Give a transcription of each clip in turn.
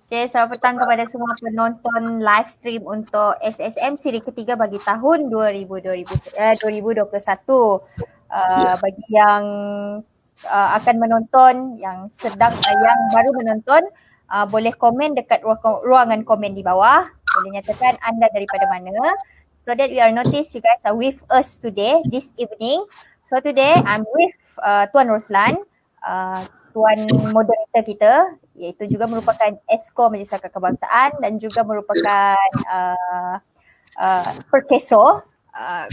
Okay, selamat petang kepada semua penonton live stream untuk SSM siri ketiga bagi tahun 2021. Bagi yang akan menonton, yang yang baru menonton, boleh komen dekat ruangan komen di bawah. Boleh nyatakan anda daripada mana. So that we are noticed you guys are with us today, this evening. So today I'm with Tuan Roslan, Tuan moderator kita, iaitu juga merupakan Esko Majlis Akad Kebangsaan dan juga merupakan Perkeso.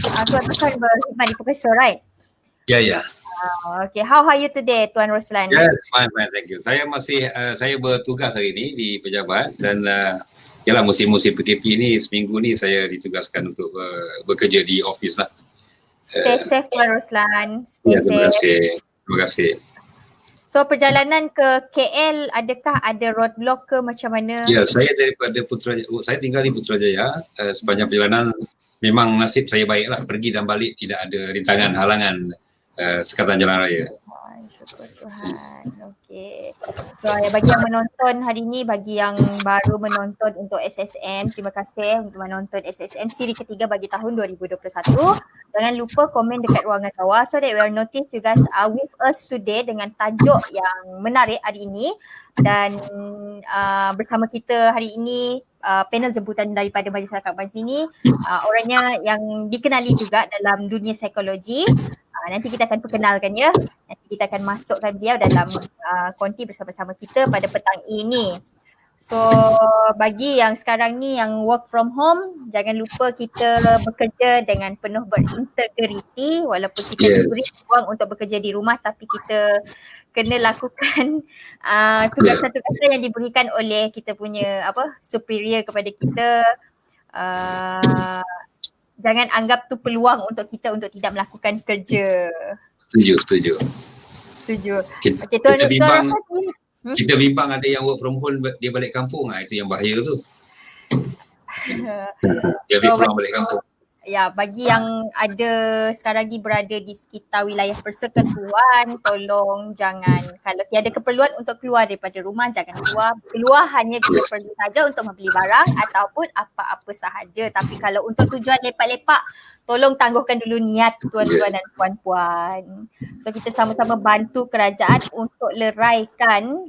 Tuan Roslan berkhidmat di Perkeso, right? Ya. Okay, how are you today, Tuan Roslan? Yes, fine, thank you. Saya bertugas hari ini di pejabat dan yalah musim-musim PKP ni seminggu ni saya ditugaskan untuk bekerja di office lah. Stay safe, Tuan Roslan. Stay safe. Terima kasih. So perjalanan ke KL, adakah ada roadblock ke macam mana? Ya, saya tinggal di Putrajaya. Sepanjang perjalanan memang nasib saya baiklah, pergi dan balik tidak ada rintangan, halangan sekatan jalan raya. Syukur Tuhan. Okay. So bagi yang menonton hari ni, bagi yang baru menonton untuk SSM, terima kasih untuk menonton SSM siri ketiga bagi tahun 2021. Jangan lupa komen dekat ruangan bawah so that we are notice you guys are with us today dengan tajuk yang menarik hari ini. Dan bersama kita hari ini panel jemputan daripada Majlis Akad Kebangsaan ini, orangnya yang dikenali juga dalam dunia psikologi. Nanti kita akan perkenalkan ya. Nanti kita akan masukkan dia dalam konti bersama-sama kita pada petang ini. So bagi yang sekarang ni yang work from home, jangan lupa kita bekerja dengan penuh berintegriti walaupun kita diberi ruang untuk bekerja di rumah, tapi kita kena lakukan tugasan-tugasan yang diberikan oleh kita punya superior kepada kita. Jangan anggap tu peluang untuk kita untuk tidak melakukan kerja. Setuju. Kita bimbang ada yang work from home dia balik kampung, itu yang bahaya tu. Dia pulang balik kampung. Ya, bagi yang ada sekarang ni berada di sekitar wilayah persekutuan, tolong jangan, kalau tiada keperluan untuk keluar daripada rumah, jangan keluar. Keluar hanya bila perlu saja untuk membeli barang ataupun apa-apa sahaja. Tapi kalau untuk tujuan lepak-lepak, tolong tangguhkan dulu niat tuan-tuan dan puan-puan. So kita sama-sama bantu kerajaan untuk leraikan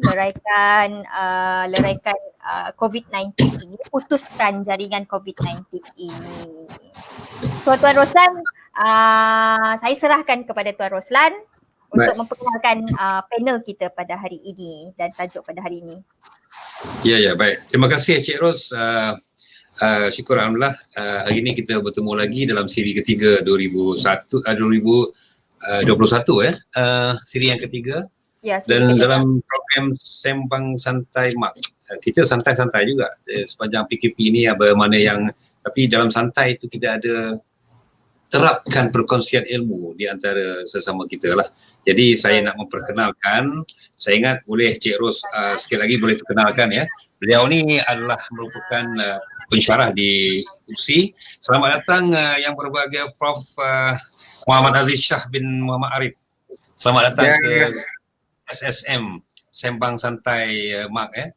COVID-19 ini, putuskan jaringan COVID-19 ini. So Tuan Roslan, saya serahkan kepada Tuan Roslan untuk memperkenalkan panel kita pada hari ini dan tajuk pada hari ini. Ya, baik. Terima kasih Cik Ros. Syukur Alhamdulillah, hari ini kita bertemu lagi dalam siri ketiga 2021 siri yang ketiga. Ya, dan dalam program Sembang Santai Mak, kita santai-santai juga sepanjang PKP ini, mana yang tapi dalam santai itu kita ada terapkan perkongsian ilmu di antara sesama kita lah. Jadi saya nak memperkenalkan, saya ingat boleh Cik Ros sekali lagi boleh perkenalkan ya. Beliau ni adalah merupakan pensyarah di UPSI. Selamat datang yang berbahagia Prof Muhammad Aziz Shah bin Muhammad Arif. Selamat datang ke SSM Sembang Santai Mak ya.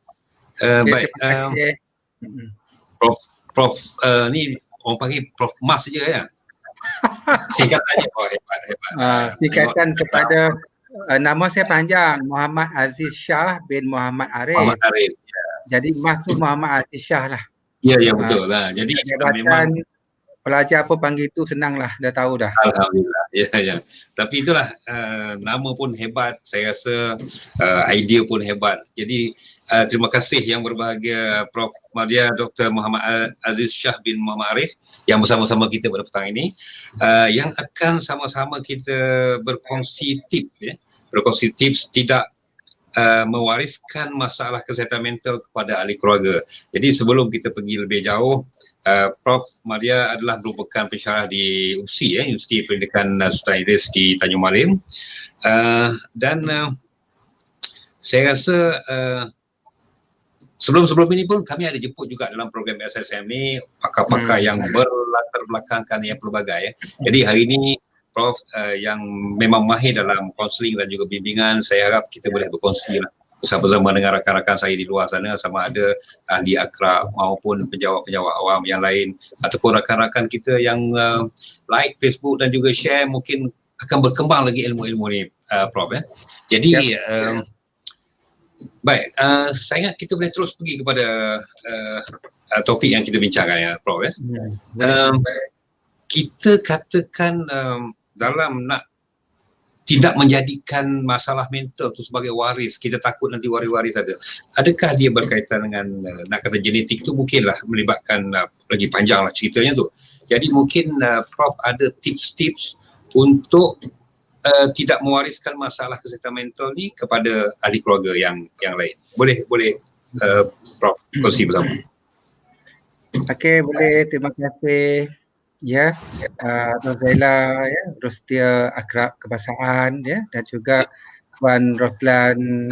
Baik. Prof ni orang panggil Prof Mas je ya. Singkatannya hebat. Singkatan kepada nama saya panjang, Muhammad Aziz Shah bin Muhammad Arif. Ya. Jadi Mas tu Muhammad Aziz Shah lah. Ya betul lah. Jadi memang pelajar apa panggil tu senang lah, dah tahu dah. Alhamdulillah. Ya. Tapi itulah nama pun hebat, saya rasa idea pun hebat. Jadi terima kasih yang berbahagia Prof Madya Dr. Muhammad Aziz Shah bin Muhammad Arif yang bersama-sama kita pada petang ini, yang akan sama-sama kita berkongsi tips tidak mewariskan masalah kesihatan mental kepada ahli keluarga. Jadi sebelum kita pergi lebih jauh, Prof Madya adalah merupakan pensyarah di UPSI, Universiti Pendidikan Sultan Idris di Tanjung Malim, dan saya rasa sebelum ini pun kami ada jemput juga dalam program SSM ni pakar-pakar yang berlatar belakangkan yang pelbagai. Jadi hari ini Prof yang memang mahir dalam kaunseling dan juga bimbingan, saya harap kita boleh berkongsi lah bersama-sama dengan rakan-rakan saya di luar sana, sama ada ahli akrab maupun penjawat-penjawat awam yang lain ataupun rakan-rakan kita yang like Facebook dan juga share, mungkin akan berkembang lagi ilmu-ilmu ni, Prof. Jadi baik, saya ingat kita boleh terus pergi kepada topik yang kita bincangkan, ya, Prof. Kita katakan dalam nak tidak menjadikan masalah mental tu sebagai waris, kita takut nanti waris-waris ada. Adakah dia berkaitan dengan nak kata genetik tu, mungkinlah melibatkan lagi panjang lah ceritanya tu. Jadi mungkin Prof ada tips-tips untuk tidak mewariskan masalah kesihatan mental ni kepada ahli keluarga yang lain. Boleh Prof kongsi bersama. Okey, boleh. Terima kasih. Ya, Rozaila, ya, Rostia Akrab Kebangsaan, ya, dan juga Puan Roslan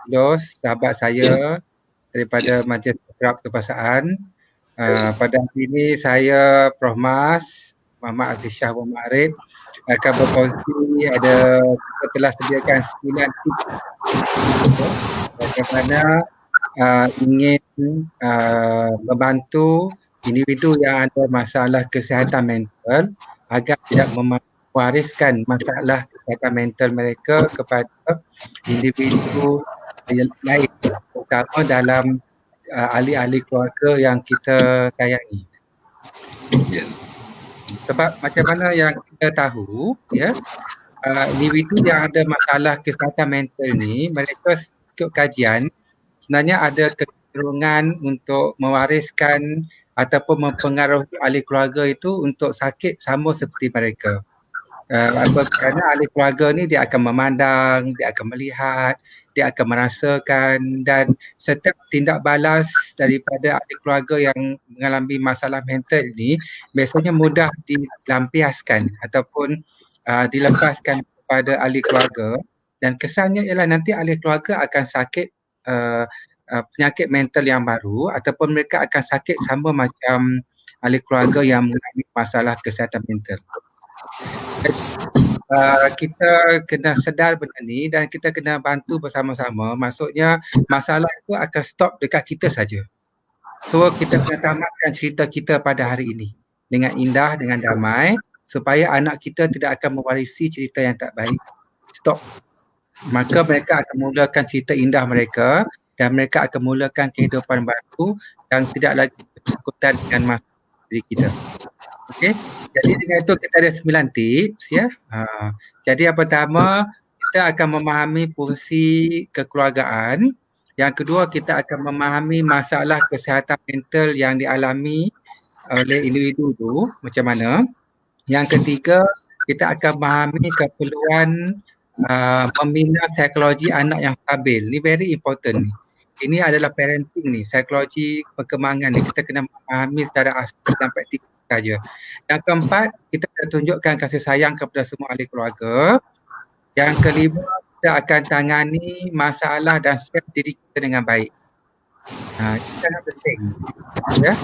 Filos, sahabat saya daripada Majlis Akrab Kebangsaan. Pada hari ini saya Prof Mas Muhammad Aziz Shah Muhammad Arif akan berkongsi, kita telah sediakan 9 tips bagaimana ingin membantu individu yang ada masalah kesihatan mental agar tidak mewariskan masalah kesihatan mental mereka kepada individu lain, terutama dalam ahli-ahli keluarga yang kita sayangi. Sebab macam mana yang kita tahu, ya, individu yang ada masalah kesihatan mental ni, mereka ikut kajian sebenarnya ada kecenderungan untuk mewariskan ataupun mempengaruhi ahli keluarga itu untuk sakit sama seperti mereka. Kerana ahli keluarga ni dia akan memandang, dia akan melihat, dia akan merasakan, dan setiap tindak balas daripada ahli keluarga yang mengalami masalah mental ini biasanya mudah dilampiaskan ataupun dilepaskan kepada ahli keluarga, dan kesannya ialah nanti ahli keluarga akan sakit penyakit mental yang baru ataupun mereka akan sakit sama macam ahli keluarga yang mengalami masalah kesihatan mental. Kita kena sedar benda ni dan kita kena bantu bersama-sama. Maksudnya masalah itu akan stop dekat kita saja. So kita kena tamatkan cerita kita pada hari ini dengan indah, dengan damai, supaya anak kita tidak akan mewarisi cerita yang tak baik. Stop. Maka mereka akan mulakan cerita indah mereka dan mereka akan mulakan kehidupan baru yang tidak lagi bertakutan dengan masalah diri kita. Okey, jadi dengan itu kita ada 9 tips, ya. Jadi yang pertama, kita akan memahami fungsi kekeluargaan. Yang kedua, kita akan memahami masalah kesihatan mental yang dialami oleh individu itu macam mana. Yang ketiga, kita akan memahami keperluan membina psikologi anak yang stabil. Ni very important ni. Ini adalah parenting ni, psikologi perkembangan ni. Kita kena memahami secara asas dan praktikal saja. Yang keempat, kita akan tunjukkan kasih sayang kepada semua ahli keluarga. Yang kelima, kita akan tangani masalah dan stres diri kita dengan baik. Itu sangat penting. Ya.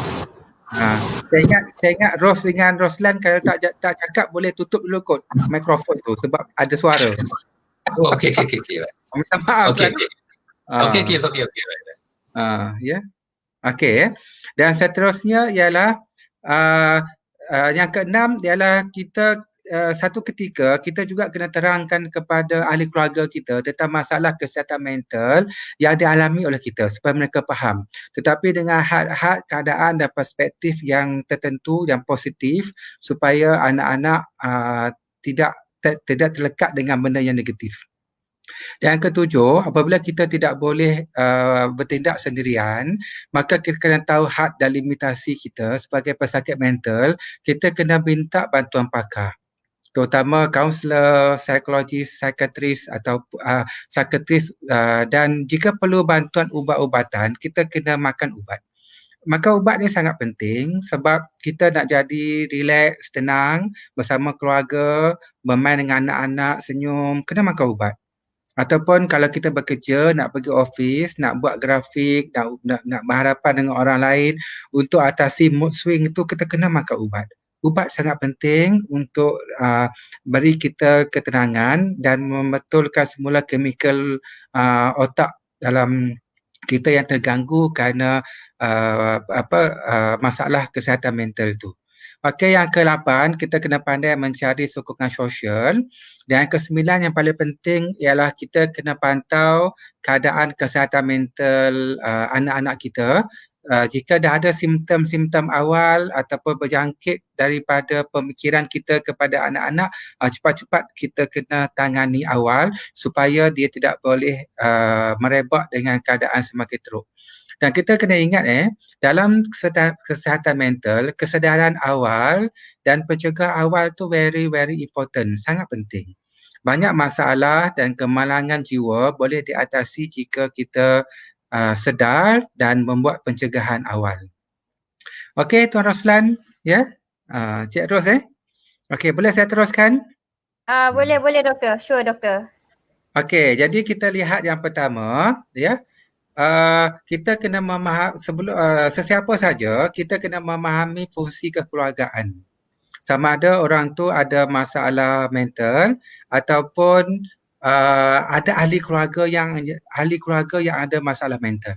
Saya ingat Ros dengan Roslan kalau tak cakap boleh tutup dulu kot mikrofon tu sebab ada suara. Okey. Minta maaf. Okey. Okey. Ya. Okey. Dan seterusnya ialah yang keenam ialah kita satu ketika kita juga kena terangkan kepada ahli keluarga kita tentang masalah kesihatan mental yang dialami oleh kita supaya mereka faham. Tetapi dengan had keadaan dan perspektif yang tertentu, yang positif, supaya anak-anak tidak terlekat dengan benda yang negatif. Yang ketujuh, apabila kita tidak boleh bertindak sendirian, maka kita kena tahu had dan limitasi kita sebagai pesakit mental. Kita kena minta bantuan pakar, terutama kaunselor, psikologis, psikiatris atau psikiatris, dan jika perlu bantuan ubat-ubatan, kita kena makan ubat. Makan ubat ni sangat penting sebab kita nak jadi relax, tenang bersama keluarga, bermain dengan anak-anak, senyum, kena makan ubat. Ataupun kalau kita bekerja, nak pergi office, nak buat grafik, nak berhadapan dengan orang lain, untuk atasi mood swing itu kita kena makan ubat. Ubat sangat penting untuk beri kita ketenangan dan membetulkan semula chemical otak dalam kita yang terganggu kerana masalah kesihatan mental itu. Okey, yang ke-8 kita kena pandai mencari sokongan sosial, dan yang ke-9 yang paling penting ialah kita kena pantau keadaan kesihatan mental anak-anak kita. Jika dah ada simptom-simptom awal ataupun berjangkit daripada pemikiran kita kepada anak-anak, cepat-cepat kita kena tangani awal supaya dia tidak boleh merebak dengan keadaan semakin teruk. Dan kita kena ingat dalam kesihatan mental, kesedaran awal dan pencegahan awal tu very very important, sangat penting. Banyak masalah dan kemalangan jiwa boleh diatasi jika kita sedar dan membuat pencegahan awal. Okey, Tuan Roslan, ya? Cik Ros Okey, boleh saya teruskan? Boleh doktor. Sure doktor. Okey, jadi kita lihat yang pertama, ya. Kita kena sesiapa saja kita kena memahami fungsi kekeluargaan. Sama ada orang tu ada masalah mental ataupun ada ahli keluarga yang ada masalah mental.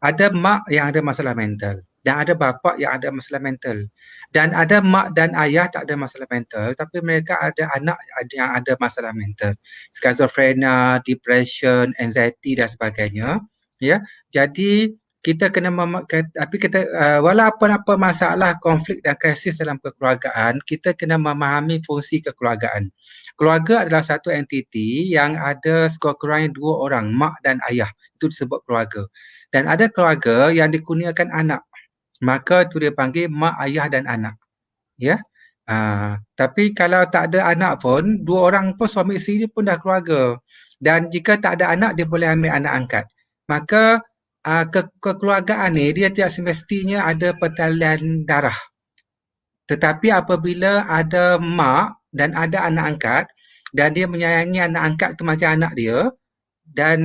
Ada mak yang ada masalah mental dan ada bapa yang ada masalah mental. Dan ada mak dan ayah tak ada masalah mental tapi mereka ada anak yang ada masalah mental. Schizophrenia, depression, anxiety dan sebagainya. Ya, jadi kita kena walaupun apa masalah konflik dan krisis dalam kekeluargaan, kita kena memahami fungsi kekeluargaan. Keluarga adalah satu entiti yang ada sekurang-kurangnya 2 orang, mak dan ayah. Itu disebut keluarga. Dan ada keluarga yang dikurniakan anak. Maka itu dia panggil mak, ayah dan anak. Ya. Tapi kalau tak ada anak pun, 2 orang pun suami isteri pun dah keluarga. Dan jika tak ada anak, dia boleh ambil anak angkat. Maka kekeluargaan ni dia tidak semestinya ada pertalian darah. Tetapi apabila ada mak dan ada anak angkat dan dia menyayangi anak angkat tu macam anak dia, dan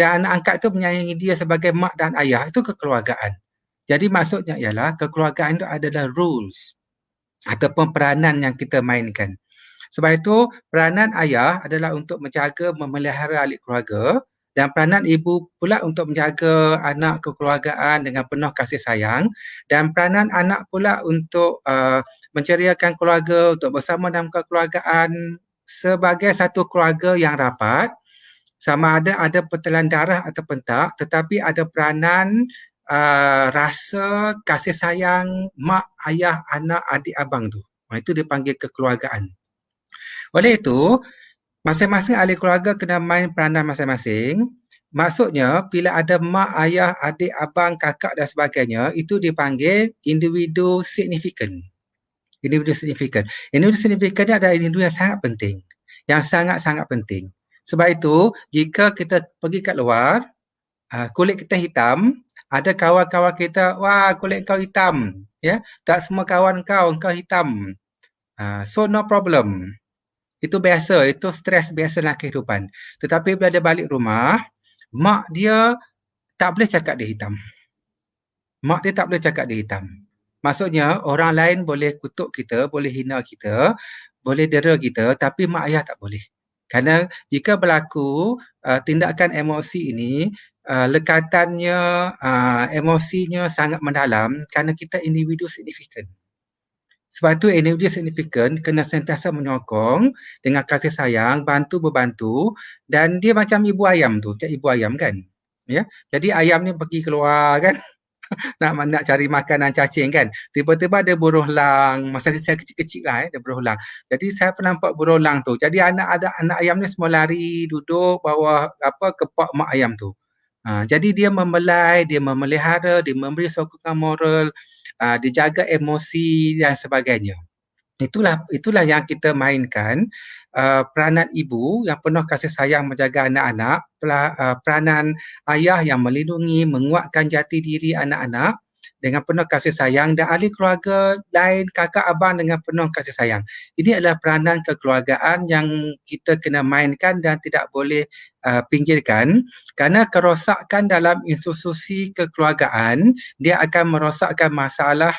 anak angkat tu menyayangi dia sebagai mak dan ayah, itu kekeluargaan. Jadi maksudnya ialah kekeluargaan itu adalah rules ataupun peranan yang kita mainkan. Sebab itu peranan ayah adalah untuk menjaga memelihara ahli keluarga dan peranan ibu pula untuk menjaga anak kekeluargaan dengan penuh kasih sayang, dan peranan anak pula untuk menceriakan keluarga, untuk bersama dalam kekeluargaan sebagai satu keluarga yang rapat. Sama ada pertalian darah ataupun tak, tetapi ada peranan rasa kasih sayang mak, ayah, anak, adik, abang tu. Itu dipanggil kekeluargaan. Oleh itu, masing-masing ahli keluarga kena main peranan masing-masing. Maksudnya, bila ada mak, ayah, adik, abang, kakak dan sebagainya, itu dipanggil individu signifikan. Individu signifikan. Individu signifikan ni adalah individu yang sangat penting. Yang sangat-sangat penting. Sebab itu, jika kita pergi kat luar, kulit kita hitam, ada kawan-kawan kita, wah kulit kau hitam. Ya, tak semua kawan kau hitam. So no problem. Itu biasa, itu stres biasa dalam kehidupan. Tetapi bila dia balik rumah, mak dia tak boleh cakap dia hitam. Mak dia tak boleh cakap dia hitam. Maksudnya orang lain boleh kutuk kita, boleh hina kita, boleh dera kita, tapi mak ayah tak boleh. Kerana jika berlaku tindakan emosi ini, lekatannya, emosinya sangat mendalam kerana kita individu signifikan. Sebab itu individu signifikan kena sentiasa menyokong dengan kasih sayang, bantu-membantu, dan dia macam ibu ayam tu, macam ibu ayam kan. Ya, jadi ayam ni pergi keluar kan, nak cari makanan cacing kan. Tiba-tiba ada buruh lang, masa saya kecil-kecil lah ada buruh lang. Jadi saya pernah nampak buruh lang tu. Jadi anak ayam ni semua lari duduk bawah kepak mak ayam tu. Jadi dia membelai, dia memelihara, dia memberi sokongan moral, dia jaga emosi dan sebagainya. Itulah yang kita mainkan, peranan ibu yang penuh kasih sayang menjaga anak-anak, peranan ayah yang melindungi, menguatkan jati diri anak-anak dengan penuh kasih sayang, dan ahli keluarga lain, kakak abang dengan penuh kasih sayang. Ini adalah peranan kekeluargaan yang kita kena mainkan dan tidak boleh pinggirkan, kerana kerosakan dalam institusi kekeluargaan dia akan merosakkan masalah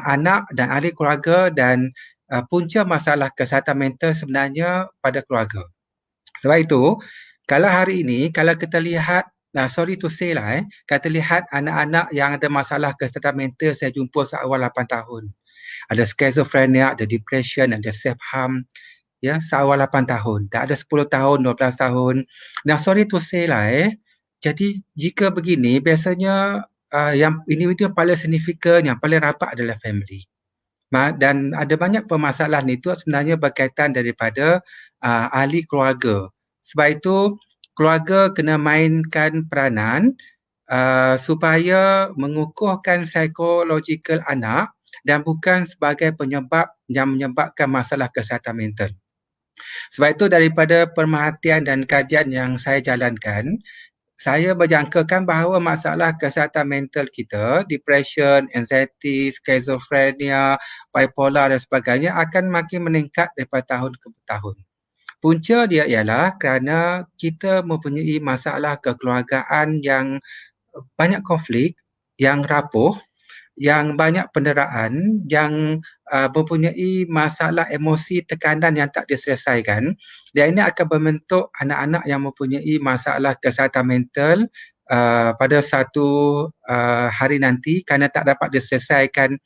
anak dan ahli keluarga, dan punca masalah kesihatan mental sebenarnya pada keluarga. Sebab itu Kalau hari ini, kalau kita lihat, sorry to say lah, kita lihat anak-anak yang ada masalah kesihatan mental saya jumpa seawal 8 tahun. Ada schizophrenia, ada depression, ada self-harm, ya, seawal 8 tahun. Tak ada 10 tahun, 12 tahun. Nah, sorry to say lah, jadi jika begini, biasanya yang individu yang paling signifikan, yang paling rapat adalah family. Dan ada banyak permasalahan itu sebenarnya berkaitan daripada ahli keluarga. Sebab itu keluarga kena mainkan peranan supaya mengukuhkan psikologikal anak dan bukan sebagai penyebab yang menyebabkan masalah kesihatan mental. Sebab itu daripada pemerhatian dan kajian yang saya jalankan, saya berjangkakan bahawa masalah kesihatan mental kita, depression, anxiety, schizophrenia, bipolar dan sebagainya akan makin meningkat daripada tahun ke tahun. Punca dia ialah kerana kita mempunyai masalah kekeluargaan yang banyak konflik, yang rapuh, yang banyak penderaan, yang mempunyai masalah emosi tekanan yang tak diselesaikan, dan ini akan membentuk anak-anak yang mempunyai masalah kesihatan mental pada satu hari nanti kerana tak dapat diselesaikan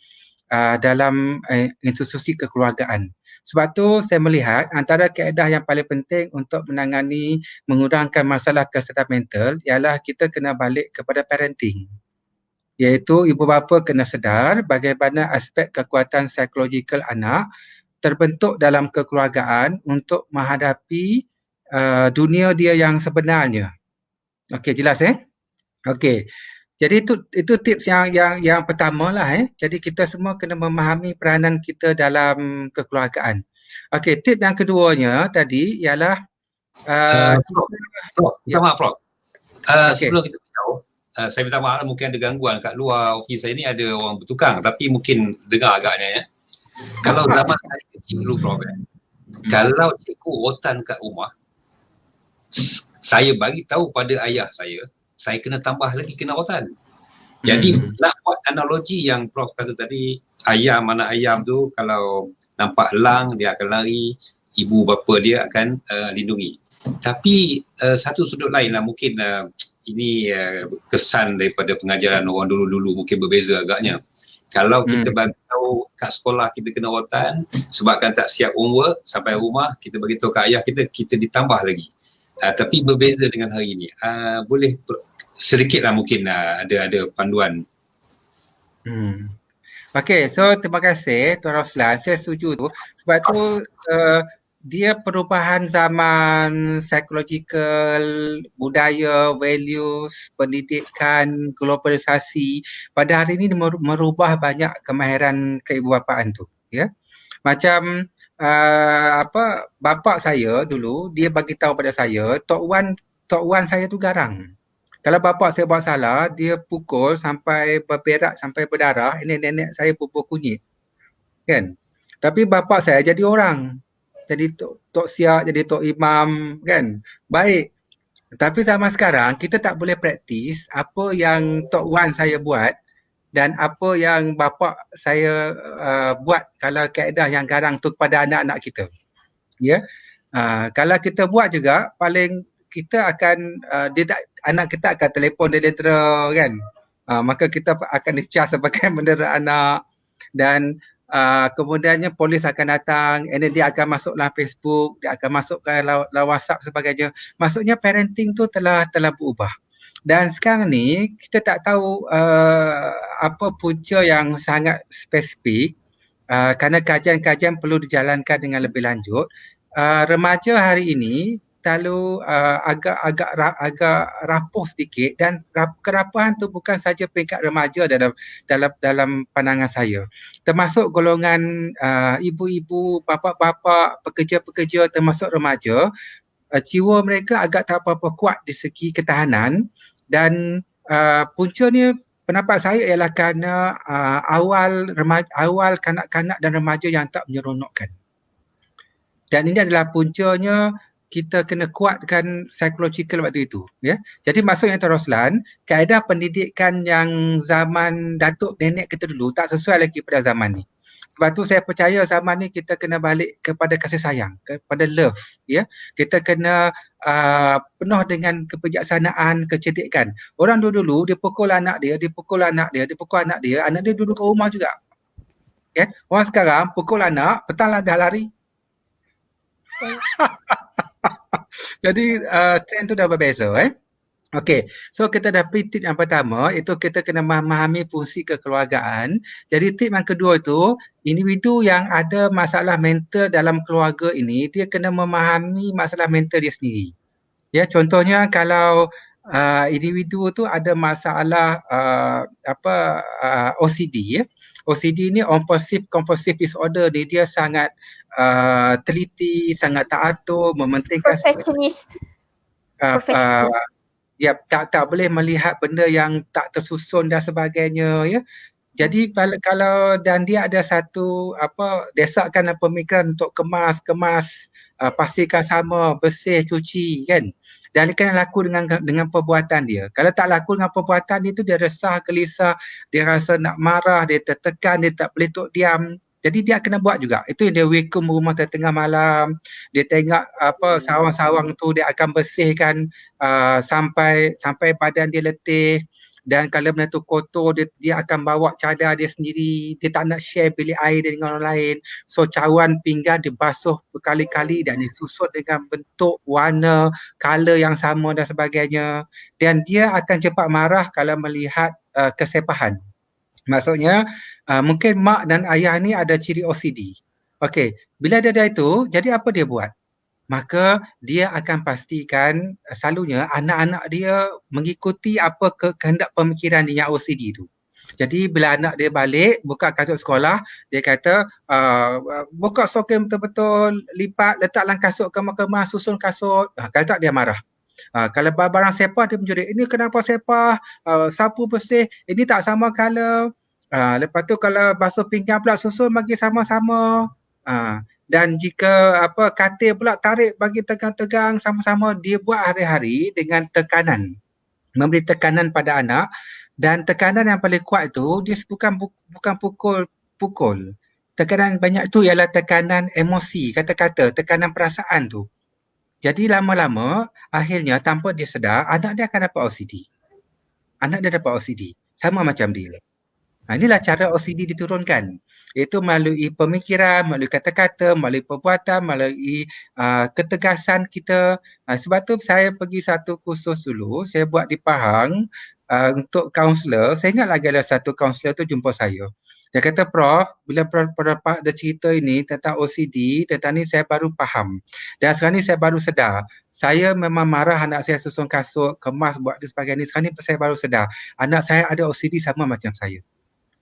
dalam institusi kekeluargaan. Sebab tu saya melihat antara kaedah yang paling penting untuk menangani, mengurangkan masalah kesihatan mental ialah kita kena balik kepada parenting. Iaitu ibu bapa kena sedar bagaimana aspek kekuatan psikologikal anak terbentuk dalam kekeluargaan untuk menghadapi dunia dia yang sebenarnya. Okey, jelas Okey. Jadi itu tips yang pertama lah Jadi kita semua kena memahami peranan kita dalam kekeluargaan. Okey, tip yang keduanya tadi ialah Prof, minta maaf Prof. Okey. Sebelum kita beritahu, saya minta maaf mungkin ada gangguan kat luar ofis saya ni, ada orang bertukang tapi mungkin dengar agaknya Kalau zaman saya kecil dulu Prof, kalau cikgu rotan kat rumah, saya bagi tahu pada ayah saya kena tambah lagi kena rotan. Jadi nak buat analogi yang Prof kata tadi, anak ayam tu kalau nampak elang dia akan lari, ibu bapa dia akan lindungi. Tapi satu sudut lain lah, mungkin ini kesan daripada pengajaran orang dulu-dulu mungkin berbeza agaknya. Kalau kita bagi tahu kat sekolah kita kena rotan sebabkan tak siap homework, sampai rumah kita bagi tahu kat ayah kita ditambah lagi. Tapi berbeza dengan hari ini. Boleh sedikitlah mungkin ada panduan. Okey, so terima kasih Tuan Roslan. Saya setuju tu. Sebab tu dia perubahan zaman, psikologikal, budaya, values, pendidikan, globalisasi pada hari ini merubah banyak kemahiran keibubapaan tu, ya. Macam bapa saya dulu dia bagi tahu pada saya, Tok Wan saya tu garang. Kalau bapa saya buat salah, dia pukul sampai berberak, sampai berdarah, ini nenek saya pupuk kunyit. Kan? Tapi bapa saya jadi orang. Jadi Tok Siak, jadi Tok Imam, kan? Baik. Tapi zaman sekarang, kita tak boleh praktis apa yang Tok Wan saya buat dan apa yang bapa saya buat kalau kaedah yang garang tu kepada anak-anak kita. Ya. Kalau kita buat juga, paling kita akan, anak kita akan telefon dia dera, kan? Maka kita akan dicas sebagai mendera anak dan kemudiannya polis akan datang, and then dia akan masuk dalam Facebook, dia akan masuk ke dalam WhatsApp sebagainya. Maksudnya parenting tu telah berubah. Dan sekarang ni kita tak tahu apa punca yang sangat spesifik kerana kajian-kajian perlu dijalankan dengan lebih lanjut. Remaja hari ini terlalu agak rapuh sedikit dan kerapuhan tu bukan saja peringkat remaja dalam pandangan saya. Termasuk golongan ibu-ibu, bapa-bapa, pekerja-pekerja termasuk remaja, jiwa mereka agak tak apa-apa kuat di segi ketahanan dan puncanya pendapat saya ialah kerana awal kanak-kanak dan remaja yang tak menyeronokkan. Dan ini adalah puncanya kita kena kuatkan psychological waktu itu, ya. Jadi maksudnya Tuan Roslan, kaedah pendidikan yang zaman datuk nenek kita dulu tak sesuai lagi pada zaman ni. Sebab tu saya percaya zaman ni kita kena balik kepada kasih sayang, kepada love, ya. Kita kena penuh dengan kebijaksanaan, kecerdikan. Orang dulu dia pukul anak dia, dia pukul anak dia duduk kat rumah juga. Kan? Orang sekarang pukul anak, petang lah dah lari. Jadi trend tu dah berbeza. Okey, so kita dah pergi tip yang pertama, itu kita kena memahami fungsi kekeluargaan. Jadi tip yang kedua itu, individu yang ada masalah mental dalam keluarga ini, dia kena memahami masalah mental dia sendiri. Ya, contohnya kalau individu tu ada masalah OCD, ya. OCD ni obsessive compulsive disorder ni, dia sangat teliti, sangat teratur, mementingkan Perfectionist. dia tak boleh melihat benda yang tak tersusun dan sebagainya, ya. Jadi kalau dan dia ada satu desakan pemikiran untuk kemas, pastikan sama, bersih, cuci, kan. Dan dia kena laku dengan perbuatan dia. Kalau tak laku dengan perbuatan dia tu, dia resah, gelisah, dia rasa nak marah, dia tertekan, dia tak boleh tok diam. Jadi dia kena buat juga. Itu yang dia vacuum rumah tengah malam, dia tengok sawang-sawang tu dia akan bersihkan sampai badan dia letih. Dan kalau benda tu kotor, dia akan bawa cadar dia sendiri. Dia tak nak share bilik air dia dengan orang lain. So cawan pinggan dibasuh berkali-kali dan disusun dengan bentuk, warna, color yang sama dan sebagainya. Dan dia akan cepat marah kalau melihat kesepahan. Maksudnya mungkin mak dan ayah ni ada ciri OCD. Okey, bila dia ada itu, jadi apa dia buat? Maka dia akan pastikan selalunya anak-anak dia mengikuti apa kehendak pemikiran dia yang OCD tu. Jadi bila anak dia balik, buka kasut sekolah, dia kata buka soket betul-betul, lipat, letak dalam kasut, kemas-kemas, susun kasut. Kalau tak dia marah. Kalau barang sepah dia mencuri, ini kenapa sepah, sapu bersih, ini tak sama color. Lepas tu kalau basuh pinggan pula susun bagi sama-sama. Dan jika katil pula tarik bagi tegang-tegang sama-sama, dia buat hari-hari dengan tekanan. Memberi tekanan pada anak, dan tekanan yang paling kuat itu dia bukan pukul. Tekanan banyak tu ialah tekanan emosi, kata-kata, tekanan perasaan tu. Jadi lama-lama akhirnya tanpa dia sedar, anak dia akan dapat OCD. Anak dia dapat OCD sama macam dia. Inilah cara OCD diturunkan, iaitu melalui pemikiran, melalui kata-kata, melalui perbuatan, melalui ketegasan kita. Sebab tu saya pergi satu kursus dulu, saya buat di Pahang untuk kaunselor. Saya ingat lagi ada satu kaunselor tu jumpa saya. Dia kata, Prof, bila Prof ada cerita ini tentang OCD, tentang ni saya baru faham. Dan sekarang ni saya baru sedar. Saya memang marah anak saya susun kasut, kemas, buat dan sebagainya. Sekarang ni saya baru sedar. Anak saya ada OCD sama macam saya.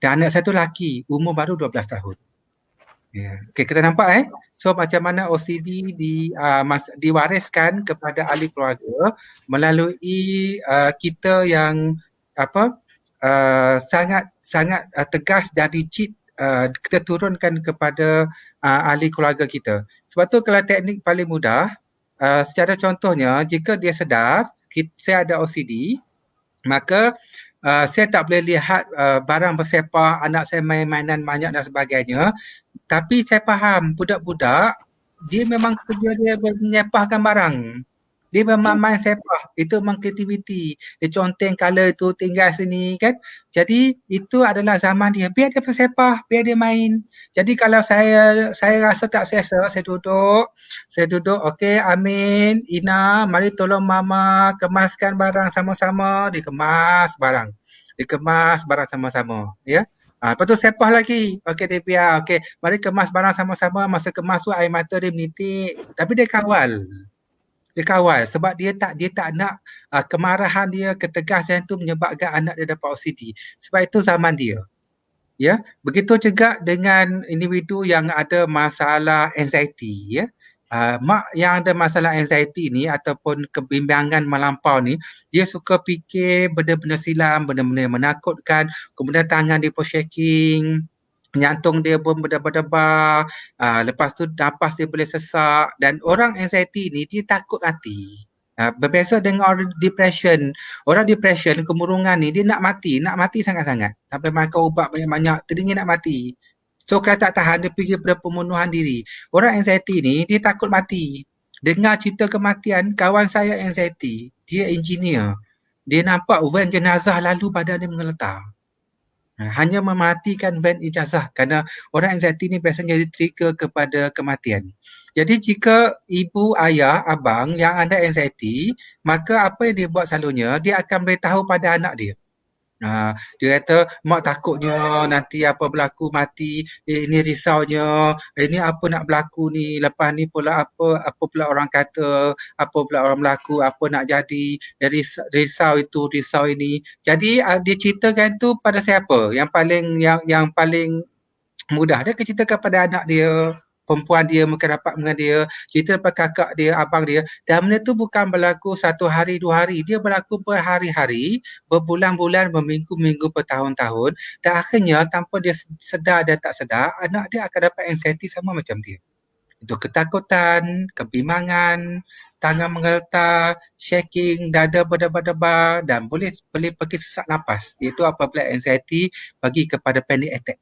Dan anak saya tu lelaki, umur baru 12 tahun. Okay, kita nampak so macam mana OCD diwariskan kepada ahli keluarga melalui kita yang sangat tegas dan rigid, kita turunkan kepada ahli keluarga kita. Sebab tu kalau teknik paling mudah, secara contohnya jika dia sedar saya ada OCD, maka saya tak boleh lihat barang bersepah, anak saya main-mainan banyak dan sebagainya. Tapi saya faham budak-budak dia memang kerja dia menyepahkan barang. Dia memang main sepah. Itu memang kreativiti. Dia conteng color tu tinggal sini, kan. Jadi itu adalah zaman dia. Biar dia bersepah, biar dia main. Jadi kalau saya rasa tak selesa, saya duduk, okey Amin, Ina, mari tolong mama kemaskan barang sama-sama. Dikemas barang sama-sama, ya. Lepas tu sepah lagi. Okey dia biar, okey mari kemas barang sama-sama. Masa kemas tu air mata dia menitik. Tapi dia kawal sebab dia tak nak kemarahan dia, ketegasan itu menyebabkan anak dia dapat OCD. Sebab itu zaman dia. Ya, begitu juga dengan individu yang ada masalah anxiety, ya. Mak yang ada masalah anxiety ni ataupun kebimbangan melampau ni, dia suka fikir benda-benda silam, benda-benda yang menakutkan, kemudian tangan dia pun shaking, jantung dia pun berdebar-debar, lepas tu nafas dia boleh sesak, dan orang anxiety ni dia takut mati. Berbeza dengan orang depression. Orang depression, kemurungan ni dia nak mati sangat-sangat. Sampai makan ubat banyak-banyak, teringin nak mati. So kerana tak tahan dia pergi pada pembunuhan diri. Orang anxiety ni dia takut mati. Dengar cerita kematian kawan saya anxiety, dia engineer. Dia nampak van jenazah lalu badan dia menggeletar. Hanya mematikan van ijazah kerana orang anxiety ni biasanya jadi trigger kepada kematian. Jadi jika ibu, ayah, abang yang ada anxiety, maka apa yang dia buat selalunya, dia akan beritahu pada anak dia. Dia kata, mak takutnya nanti apa berlaku mati, ini risaunya, ini apa nak berlaku ni, lepas ni pula apa pula orang kata, apa pula orang berlaku, apa nak jadi, risau itu, risau ini. Jadi dia ceritakan tu pada siapa? Yang paling mudah. Dia akan ceritakan pada anak dia, perempuan dia, mungkin rapat dengan dia, cerita pada kakak dia, abang dia. Dan benda tu bukan berlaku 1 hari, 2 hari. Dia berlaku berhari-hari, berbulan-bulan, berminggu-minggu, bertahun-tahun. Dan akhirnya tanpa dia sedar dan tak sedar, anak dia akan dapat anxiety sama macam dia. Itu ketakutan, kebimbangan, tangan menggeletar, shaking, dada berdebar-debar dan boleh pergi sesak nafas. Itu apabila anxiety bagi kepada panic attack.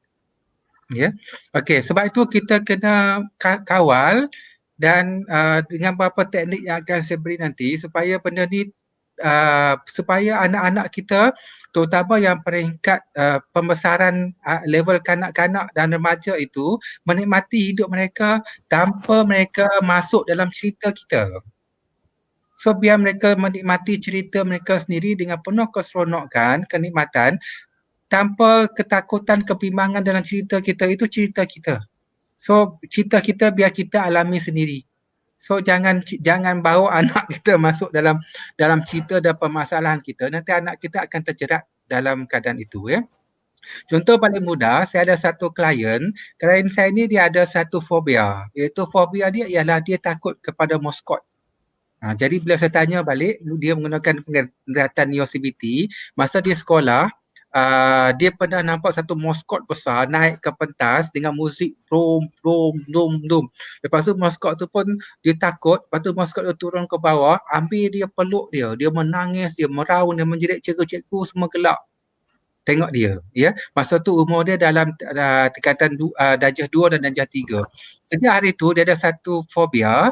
Ya. Okey, sebab itu kita kena kawal dan dengan beberapa teknik yang akan saya beri nanti supaya benda ni supaya anak-anak kita terutama yang peringkat pembesaran level kanak-kanak dan remaja itu menikmati hidup mereka tanpa mereka masuk dalam cerita kita. So biar mereka menikmati cerita mereka sendiri dengan penuh keseronokan, kenikmatan tanpa ketakutan, kebimbangan dalam cerita kita. Itu cerita kita. So cerita kita biar kita alami sendiri. So jangan bawa anak kita masuk dalam cerita dan permasalahan kita. Nanti anak kita akan terjerat dalam keadaan itu, ya. Contoh paling mudah, saya ada satu klien saya ni dia ada satu fobia, iaitu fobia dia ialah dia takut kepada moskot. Jadi bila saya tanya balik, dia menggunakan penglihatan neo CBT, masa dia sekolah, dia pernah nampak satu moskot besar naik ke pentas dengan muzik dum dum dum dum. Lepas tu moskot tu pun dia takut, lepas tu moskot tu turun ke bawah, ambil dia, peluk dia menangis, dia meraung, dia menjerit, cikgu-cikgu semua gelak tengok dia, ya. Masa tu umur dia dalam tingkatan darjah 2 dan darjah 3. Sejak hari tu dia ada satu fobia,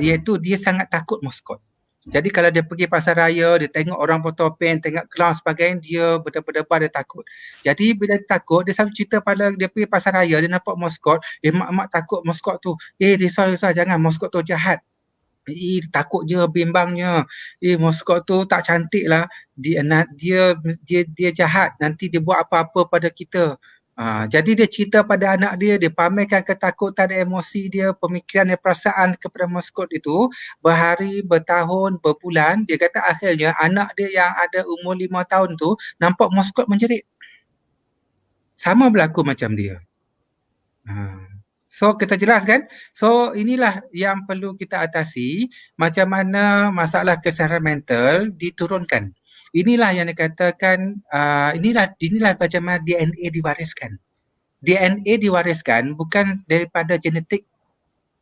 iaitu dia sangat takut moskot. Jadi kalau dia pergi pasar raya, dia tengok orang bertopeng, tengok clown sebagainya, dia berdebar-debar, dia takut. Jadi bila dia takut, dia selalu cerita pada dia pergi pasar raya, dia nampak moskot, mak takut moskot tu. Risau, jangan, moskot tu jahat. Takutnya, bimbangnya. Moskot tu tak cantik lah. Dia jahat, nanti dia buat apa-apa pada kita. Jadi dia cerita pada anak dia pamerkan ketakutan, emosi dia, pemikiran dan perasaan kepada moskot itu berhari, bertahun, berbulan. Dia kata akhirnya anak dia yang ada umur 5 tahun tu nampak moskot menjerit. Sama berlaku macam dia. So kita jelaskan. So inilah yang perlu kita atasi, macam mana masalah kesihatan mental diturunkan. Inilah yang dikatakan, inilah macam mana DNA diwariskan. DNA diwariskan bukan daripada genetik.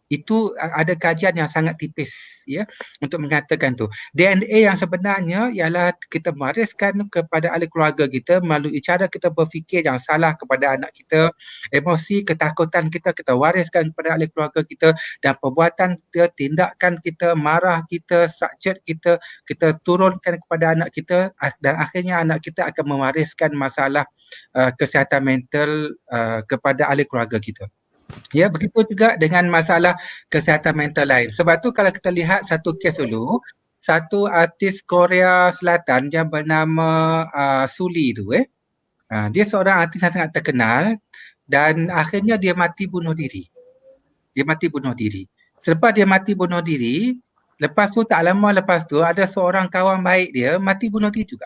Itu ada kajian yang sangat tipis, ya, untuk mengatakan tu. DNA yang sebenarnya ialah kita mewariskan kepada ahli keluarga kita melalui cara kita berfikir yang salah kepada anak kita, emosi, ketakutan kita wariskan kepada ahli keluarga kita, dan perbuatan kita, tindakan kita, marah kita, sakit kita turunkan kepada anak kita, dan akhirnya anak kita akan mewariskan masalah kesihatan mental kepada ahli keluarga kita. Ya, begitu juga dengan masalah kesihatan mental lain. Sebab tu kalau kita lihat satu kes dulu, satu artis Korea Selatan yang bernama Suli tu, dia seorang artis yang sangat terkenal dan akhirnya dia mati bunuh diri. Selepas dia mati bunuh diri, lepas tu tak lama lepas tu ada seorang kawan baik dia mati bunuh diri juga.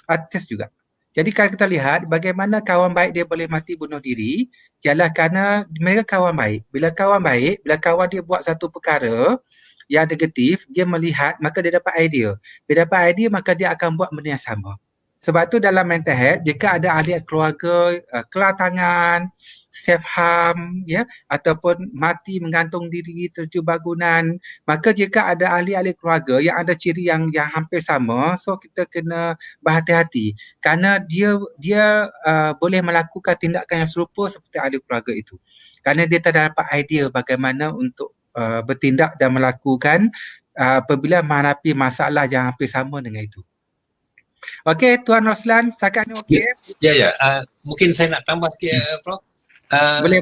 Artis juga. Jadi kalau kita lihat bagaimana kawan baik dia boleh mati bunuh diri, ialah kerana mereka kawan baik. Bila kawan dia buat satu perkara yang negatif, dia melihat, maka dia dapat idea. Bila dapat idea, maka dia akan buat benda yang sama. Sebab tu dalam mental health, jika ada ahli keluarga kelar tangan, self harm, ya, ataupun mati menggantung diri terjun bangunan, maka jika ada ahli-ahli keluarga yang ada ciri yang hampir sama, so kita kena berhati-hati kerana dia boleh melakukan tindakan yang serupa seperti ahli keluarga itu. Kerana dia tak dapat idea bagaimana untuk bertindak dan melakukan apabila menghadapi masalah yang hampir sama dengan itu. Okey, Tuan Roslan, setakat ni okey? Ya. Mungkin saya nak tambah sikit, Prof. Boleh.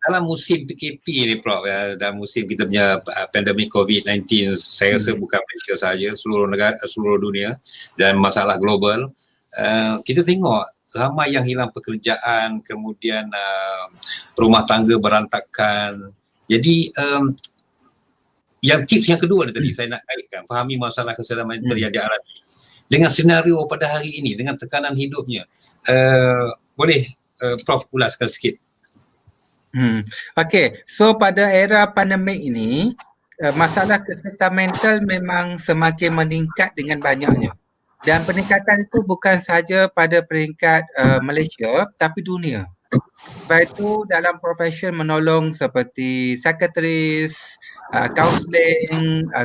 Dalam musim PKP ni, Prof, dalam musim kita punya pandemik COVID-19, saya rasa bukan Malaysia sahaja, seluruh negara, seluruh dunia dan masalah global, kita tengok ramai yang hilang pekerjaan, kemudian rumah tangga berantakan. Jadi yang tips yang kedua tadi saya nak kaitkan, fahami masalah kesihatan mental yang dialami dengan senario pada hari ini, dengan tekanan hidupnya. Boleh Prof ulaskan sikit? Okey, so pada era pandemik ini, masalah kesihatan mental memang semakin meningkat dengan banyaknya. Dan peningkatan itu bukan sahaja pada peringkat Malaysia, tapi dunia. Sebab itu dalam profesion menolong seperti psikiatris,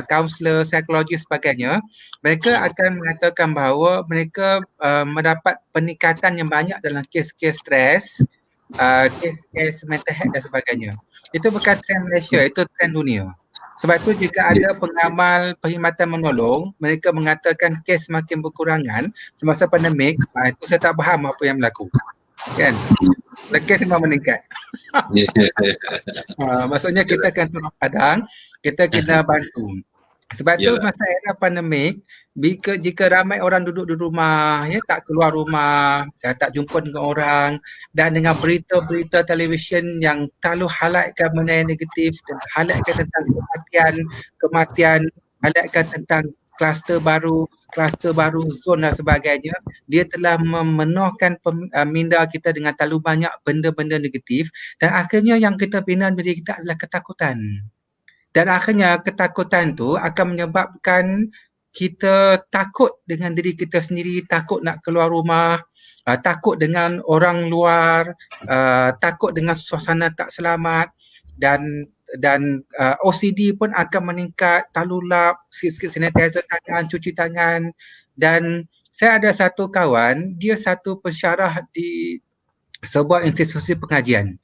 kaunselor, psikologi sebagainya, mereka akan mengatakan bahawa mereka mendapat peningkatan yang banyak dalam kes-kes stres, kes-kes mental health dan sebagainya. Itu bukan trend Malaysia, itu trend dunia. Sebab itu jika ada pengamal perkhidmatan menolong, mereka mengatakan kes makin berkurangan semasa pandemik, itu saya tak faham apa yang berlaku. Kan? Kes memang meningkat. Maksudnya kita kena tolong padang, kita kena bantu. Sebab tu masa era pandemik, jika ramai orang duduk di rumah, ya, tak keluar rumah, tak jumpa dengan orang, dan dengan berita-berita televisyen yang terlalu highlightkan benda yang negatif, dan highlightkan tentang kematian, highlightkan tentang kluster baru, zon dan sebagainya, dia telah memenuhkan minda kita dengan terlalu banyak benda-benda negatif, dan akhirnya yang kita bina diri kita adalah ketakutan. Dan akhirnya ketakutan tu akan menyebabkan kita takut dengan diri kita sendiri, takut nak keluar rumah, takut dengan orang luar, takut dengan suasana tak selamat, dan OCD pun akan meningkat, terlalu lap, sikit-sikit sanitizer tangan, cuci tangan. Dan saya ada satu kawan, dia satu pensyarah di sebuah institusi pengajian.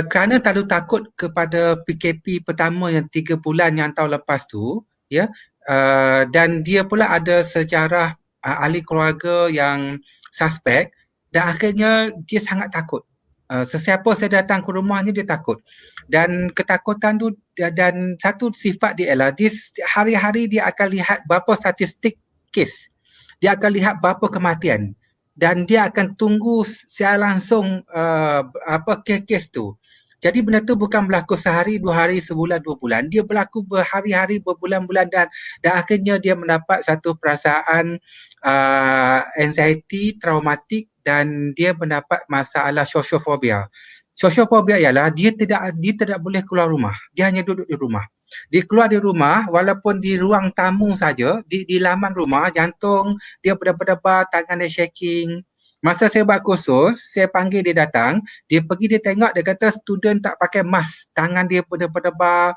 Kerana terlalu takut kepada PKP pertama yang 3 bulan yang tahun lepas tu, ya, dan dia pula ada sejarah ahli keluarga yang suspek, dan akhirnya dia sangat takut. Sesiapa saya datang ke rumahnya dia takut. Dan ketakutan tu, dan satu sifat dia ialah dia hari-hari dia akan lihat berapa statistik kes. Dia akan lihat berapa kematian. Dan dia akan tunggu secara langsung kes tu. Jadi benda tu bukan berlaku sehari, 2 hari, sebulan, 2 bulan. Dia berlaku berhari-hari, berbulan-bulan, dan akhirnya dia mendapat satu perasaan anxiety, traumatik, dan dia mendapat masalah sosiofobia. Sosiofobia ialah dia tidak boleh keluar rumah. Dia hanya duduk di rumah. Dia keluar di rumah walaupun di ruang tamu saja, di laman rumah, jantung dia berdebar-debar, tangan dia shaking. Masa saya buat kursus, saya panggil dia datang, dia pergi, dia tengok, dia kata student tak pakai mask, tangan dia berdebar-debar,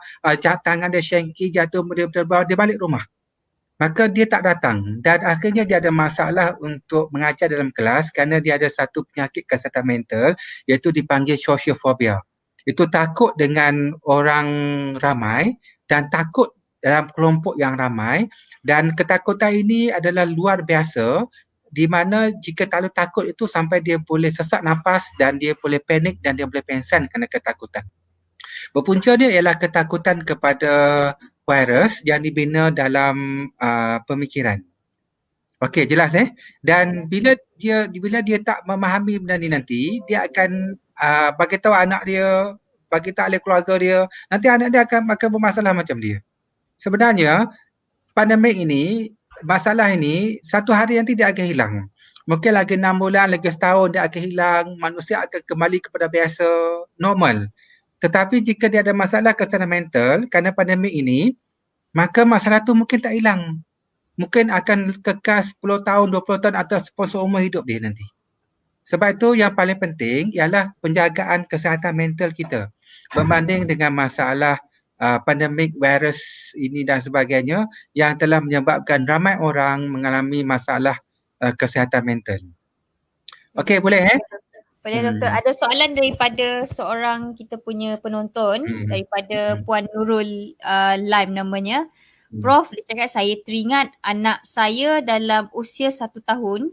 tangan dia shaking, jantung dia berdebar, dia balik rumah. Maka dia tak datang, dan akhirnya dia ada masalah untuk mengajar dalam kelas kerana dia ada satu penyakit kesihatan mental iaitu dipanggil sosiofobia. Itu takut dengan orang ramai dan takut dalam kelompok yang ramai, dan ketakutan ini adalah luar biasa di mana jika terlalu takut itu sampai dia boleh sesak nafas dan dia boleh panik dan dia boleh pingsan kerana ketakutan. Berpunca dia ialah ketakutan kepada virus yang dibina dalam pemikiran. Okey, jelas Dan bila dia tak memahami benda ni nanti, dia akan bagi tahu anak dia, bagi tahu ahli keluarga dia, nanti anak dia akan bermasalah macam dia. Sebenarnya pandemik ini, masalah ini satu hari nanti dia akan hilang. Mungkin lagi 6 bulan, lagi setahun dia akan hilang, manusia akan kembali kepada biasa, normal. Tetapi jika dia ada masalah kesihatan mental kerana pandemik ini, maka masalah tu mungkin tak hilang. mungkin akan kekal 10 tahun, 20 tahun atau seumur hidup dia nanti. Sebab itu yang paling penting ialah penjagaan kesihatan mental kita berbanding dengan masalah pandemik virus ini dan sebagainya yang telah menyebabkan ramai orang mengalami masalah kesihatan mental. Okey, boleh Boleh doktor. Ada soalan daripada seorang kita punya penonton daripada Puan Nurul Laim namanya. Prof, dia cakap saya teringat anak saya dalam usia 1 tahun,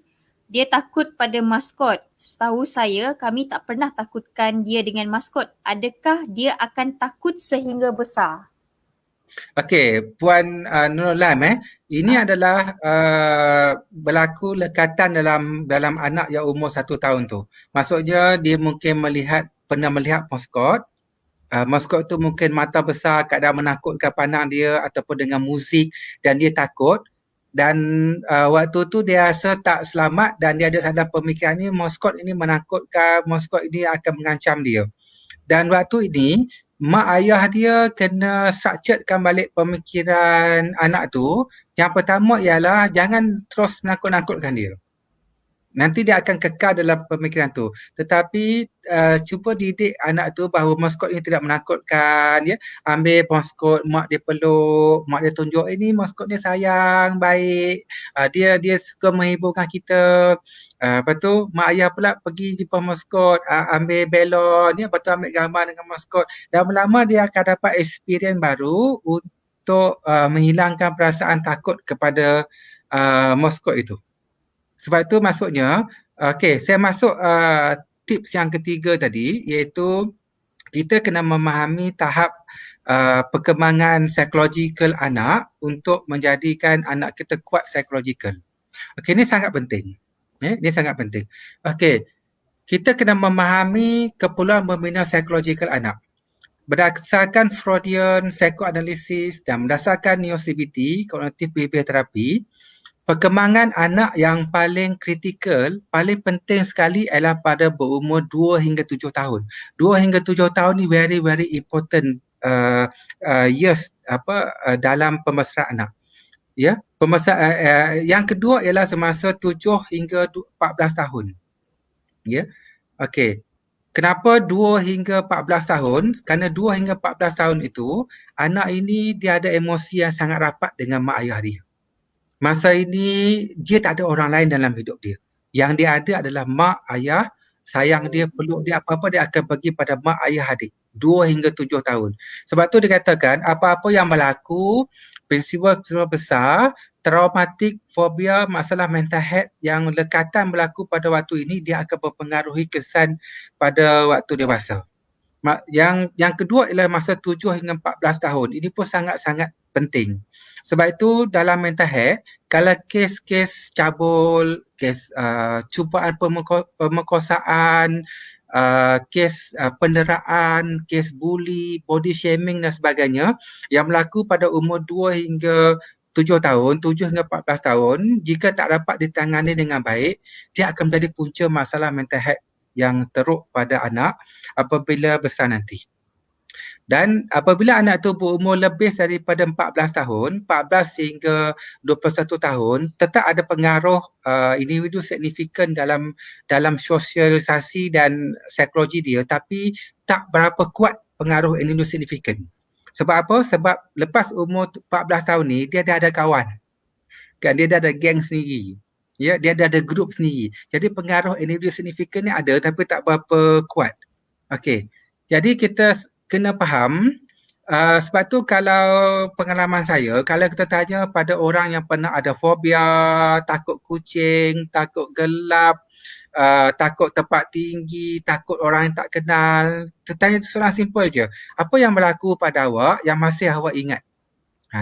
dia takut pada maskot. Setahu saya, kami tak pernah takutkan dia dengan maskot. Adakah dia akan takut sehingga besar? Okey, Puan Nurul Laim ini adalah berlaku lekatan dalam anak yang umur 1 tahun tu. Maksudnya dia mungkin pernah melihat maskot. Maskot tu mungkin mata besar, kadang menakutkan pandang dia ataupun dengan muzik dan dia takut. Dan waktu tu dia rasa tak selamat dan dia ada sadar pemikiran ni maskot ini menakutkan, maskot ini akan mengancam dia. Dan waktu ini mak ayah dia kena structurekan balik pemikiran anak tu. Yang pertama ialah jangan terus menakut-nakutkan dia. Nanti dia akan kekal dalam pemikiran tu. Tetapi cuba didik anak tu bahawa maskot ini tidak menakutkan. Ya. Ambil maskot, mak dia peluk, mak dia tunjuk, ini maskot ni sayang, baik. Dia suka menghiburkan kita. Lepas tu mak ayah pula pergi jumpa maskot, ambil belon, ya, lepas tu ambil gambar dengan maskot. Dan lama dia akan dapat experience baru untuk menghilangkan perasaan takut kepada maskot itu. Sebab itu maksudnya, saya masuk tips yang ketiga tadi, iaitu kita kena memahami tahap perkembangan psikologikal anak untuk menjadikan anak kita kuat psikologikal. Ini sangat penting. Ini sangat penting. Kita kena memahami keperluan membina psikologikal anak. Berdasarkan Freudian psychoanalysis dan berdasarkan neo-CBT, cognitive behavior therapy, perkembangan anak yang paling kritikal, paling penting sekali adalah pada berumur 2 hingga 7 tahun. 2 hingga 7 tahun ni very very important years dalam pembesaraan anak. Ya, yang kedua ialah semasa 7 hingga 14 tahun. Ya. Okey. Kenapa 2 hingga 14 tahun? Kerana 2 hingga 14 tahun itu anak ini dia ada emosi yang sangat rapat dengan mak ayah dia. Masa ini dia tak ada orang lain dalam hidup dia. Yang dia ada adalah mak, ayah, sayang dia, peluk dia, apa-apa dia akan pergi pada mak, ayah, adik. 2 hingga 7 tahun. Sebab tu dikatakan apa-apa yang berlaku, peristiwa besar, traumatik, fobia, masalah mental health yang lekatan berlaku pada waktu ini, dia akan mempengaruhi kesan pada waktu dewasa. Yang kedua ialah masa 7 hingga 14 tahun. Ini pun sangat-sangat penting. Sebab itu dalam mental health, kalau kes-kes cabul, kes cubaan pemerkosaan, kes penderaan, kes bully, body shaming dan sebagainya yang berlaku pada umur 2 hingga 7 tahun, 7 hingga 14 tahun, jika tak dapat ditangani dengan baik, dia akan menjadi punca masalah mental health yang teruk pada anak apabila besar nanti. Dan apabila anak tu berumur lebih daripada 14 tahun, 14 hingga 21 tahun, tetap ada pengaruh individu signifikan dalam sosialisasi dan psikologi dia, tapi tak berapa kuat pengaruh individu signifikan. Sebab apa? Sebab lepas umur 14 tahun ni, dia dah ada kawan. Kan, dia dah ada geng sendiri. Ya, dia dah ada grup sendiri. Jadi pengaruh individu signifikan ni ada tapi tak berapa kuat. Okey. Jadi kita kena faham, sebab tu kalau pengalaman saya, kalau kita tanya pada orang yang pernah ada fobia, takut kucing, takut gelap, takut tempat tinggi, takut orang yang tak kenal, tanya soalan simple je. Apa yang berlaku pada awak yang masih awak ingat?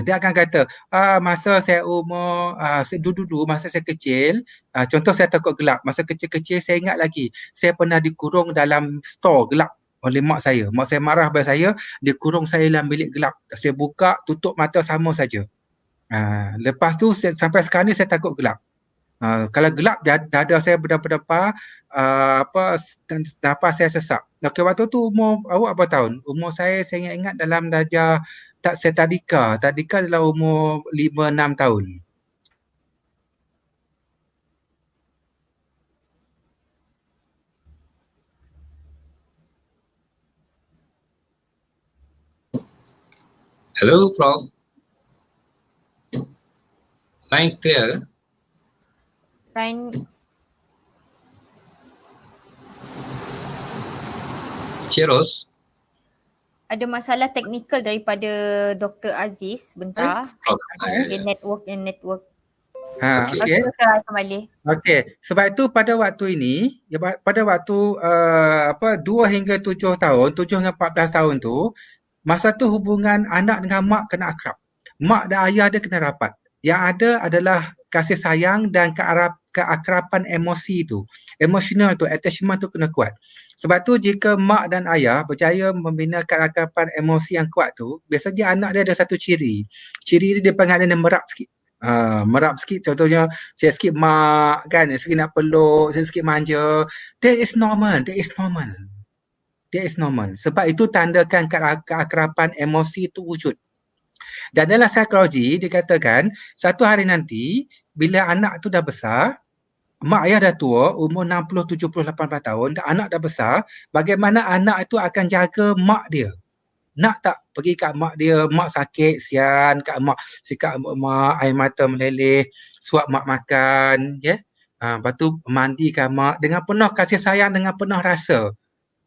Dia akan kata, masa saya umur, dulu masa saya kecil, contoh saya takut gelap. Masa kecil-kecil saya ingat lagi, saya pernah dikurung dalam store gelap oleh mak saya. Mak saya marah pada saya, dia kurung saya dalam bilik gelap. Saya buka, tutup mata sama saja. Lepas tu sampai sekarang ni saya takut gelap. Kalau gelap, dada saya berdepar-depar, nafas saya sesak. Okey, waktu tu umur awak berapa tahun? Umur saya ingat dalam darjah saya tadika dalam umur 5-6 tahun. Hello, Prof. Line clear ke? Line Cik Ros? ada masalah teknikal daripada Dr. Aziz. Bentar. Prof. Dia network. Ha, Okey. okey. Okay, try kembali. Okey, sebab itu pada waktu ini, pada waktu 2 hingga 7 tahun, 7 hingga 14 tahun tu, masa tu hubungan anak dengan mak kena akrab. Mak dan ayah dia kena rapat. Yang ada adalah kasih sayang dan keakraban emosi tu. Emotional tu, attachment tu kena kuat. Sebab tu jika mak dan ayah berjaya membina keakraban emosi yang kuat tu, biasanya anak dia ada satu ciri. Ciri dia panggil dia merap sikit. Merap sikit, contohnya saya sikit mak kan, sikit nak peluk, saya sikit manja. That is normal. Sebab itu tandakan keakraban emosi itu wujud. Dan dalam psikologi dikatakan satu hari nanti bila anak tu dah besar, mak ayah dah tua, umur 60, 70, 80 tahun, dan anak dah besar, bagaimana anak itu akan jaga mak dia? Nak tak pergi kat mak dia, mak sakit, sian kat mak, sikat mak, air mata meleleh, suap mak makan, ya. Lepas tu mandikan mak dengan penuh kasih sayang, dengan penuh rasa.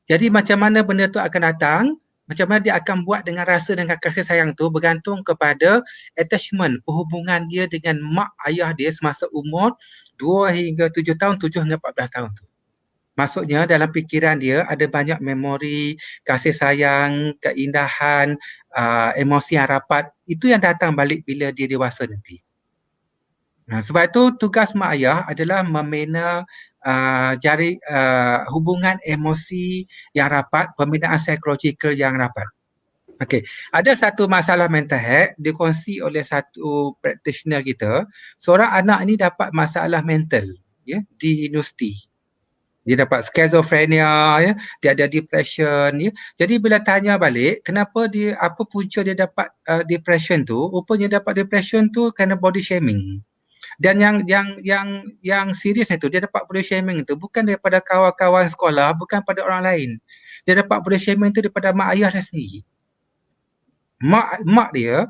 Jadi macam mana benda tu akan datang, macam mana dia akan buat dengan rasa, dengan kasih sayang tu bergantung kepada attachment, hubungan dia dengan mak ayah dia semasa umur 2 hingga 7 tahun, 7 hingga 14 tahun tu. Maksudnya dalam fikiran dia ada banyak memori, kasih sayang, keindahan, emosi yang rapat. Itu yang datang balik bila dia dewasa nanti. Sebab itu tugas mak ayah adalah membina hubungan emosi yang rapat, pembinaan psikologikal yang rapat. Okey, ada satu masalah mental health dikongsi oleh satu practitioner kita. Seorang anak ni dapat masalah mental, ya, di universiti. Dia dapat schizophrenia, ya, dia ada depression, ya. Jadi bila tanya balik kenapa dia, apa punca dia dapat depression tu, rupanya dapat depression tu kerana body shaming. Dan yang serius itu, dia dapat body shaming itu bukan daripada kawan-kawan sekolah, bukan pada orang lain. Dia dapat body shaming itu daripada mak ayah dia sendiri. Mak dia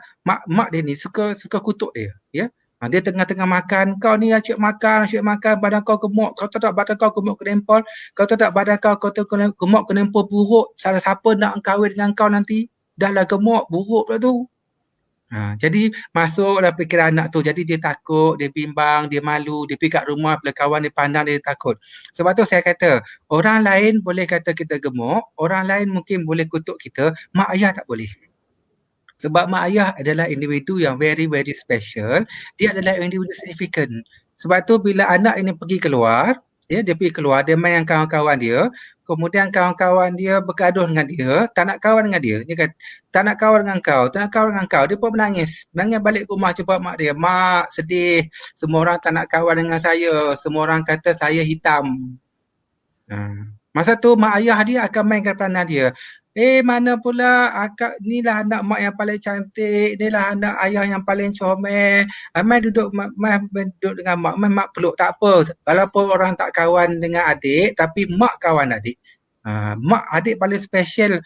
ni suka kutuk dia, ya. Dia tengah-tengah makan, kau ni asyik makan, badan kau gemuk, kau tahu tak badan kau gemuk kenempel, kau tahu tak badan kau gemuk kenempel buruk, salah siapa nak kahwin dengan kau nanti, dah lah gemuk, buruk pula tu. Jadi masuklah fikiran anak tu, jadi dia takut, dia bimbang, dia malu, dia pergi kat rumah, bila kawan dia pandang dia takut. Sebab tu saya kata, orang lain boleh kata kita gemuk, orang lain mungkin boleh kutuk kita, mak ayah tak boleh. Sebab mak ayah adalah individu yang very very special, dia adalah individu signifikan. Sebab tu bila anak ini pergi keluar, ya, dia pergi keluar, dia main dengan kawan-kawan dia, kemudian kawan-kawan dia bergaduh dengan dia, tak nak kawan dengan dia. Dia kata, tak nak kawan dengan kau, dia pun menangis. Menangis balik rumah jumpa mak dia, mak sedih, semua orang tak nak kawan dengan saya, semua orang kata saya hitam. Masa tu mak ayah dia akan mainkan peranan dia. Mana pula akak, inilah anak mak yang paling cantik, inilah anak ayah yang paling comel. Mai duduk dengan mak peluk, tak apa. Walaupun orang tak kawan dengan adik, tapi mak kawan adik. Mak adik paling special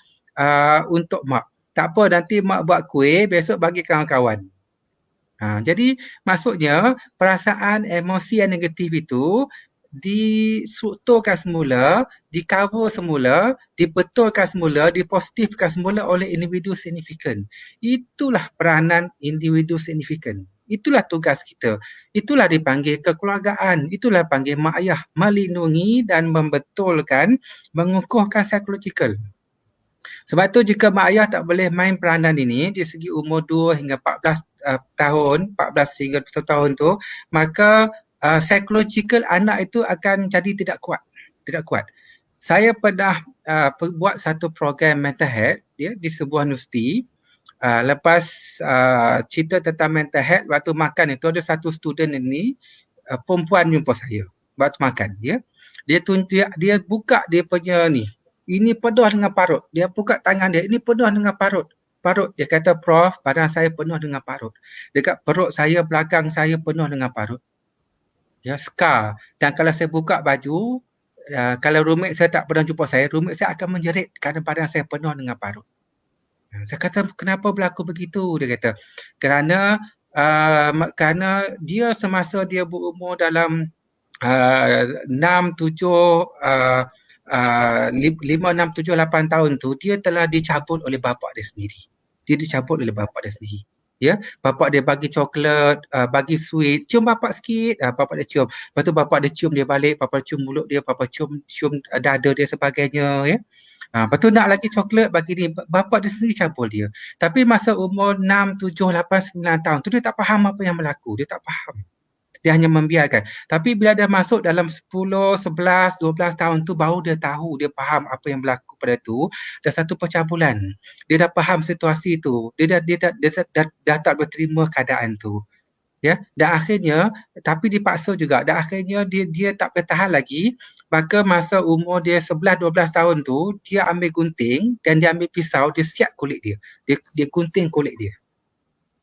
untuk mak. Tak apa, nanti mak buat kuih, besok bagi kawan-kawan. Jadi maksudnya perasaan emosi yang negatif itu distrukturkan semula, di-cover semula, dibetulkan semula, dipositifkan semula oleh individu signifikan. Itulah peranan individu signifikan. Itulah tugas kita. Itulah dipanggil kekeluargaan. Itulah panggil mak ayah, melindungi dan membetulkan, mengukuhkan psikologikal. Sebab tu jika mak ayah tak boleh main peranan ini di segi umur 2 hingga 14 tahun, 14 hingga 1 tahun tu, maka psychological anak itu akan jadi tidak kuat. Saya pernah buat satu program mental health, ya, di sebuah universiti. Lepas cerita tentang mental health, waktu makan itu ada satu student ini, perempuan jumpa saya waktu makan, ya. Dia buka dia punya ni, ini penuh dengan parut. Dia buka tangan dia, ini penuh dengan parut. Dia kata, Prof, badan saya penuh dengan parut. Dekat perut saya, belakang saya penuh dengan parut. Ya, scar. Dan kalau saya buka baju, kalau roommate saya tak pernah jumpa saya, roommate saya akan menjerit kerana badan saya penuh dengan parut. Saya kata, kenapa berlaku begitu? Dia kata, kerana dia semasa dia berumur dalam 6, 7, 5, 6, 7, 8 tahun tu, dia telah dicabut oleh bapa dia sendiri. Dia dicabut oleh bapa dia sendiri. Ya, bapa dia bagi coklat, bagi sweet, cium bapa sikit, bapa dia cium. Lepas tu bapa dia cium dia balik, bapa cium mulut dia, bapa cium dada dia sebagainya, ya. Lepas tu nak lagi coklat bagi ni, bapa dia sendiri cabul dia. Tapi masa umur 6, 7, 8, 9 tahun tu dia tak faham apa yang berlaku, dia tak faham. Dia hanya membiarkan. Tapi bila dia masuk dalam 10, 11, 12 tahun tu baru dia tahu, dia faham apa yang berlaku pada tu. Dah satu percabulan. Dia dah faham situasi tu. Dia dah tak berterima keadaan tu. Ya, dan akhirnya tapi dipaksa juga. Dan akhirnya dia tak boleh tahan lagi. Maka masa umur dia 11, 12 tahun tu, dia ambil gunting dan dia ambil pisau, dia siap kulit dia. Dia gunting kulit dia.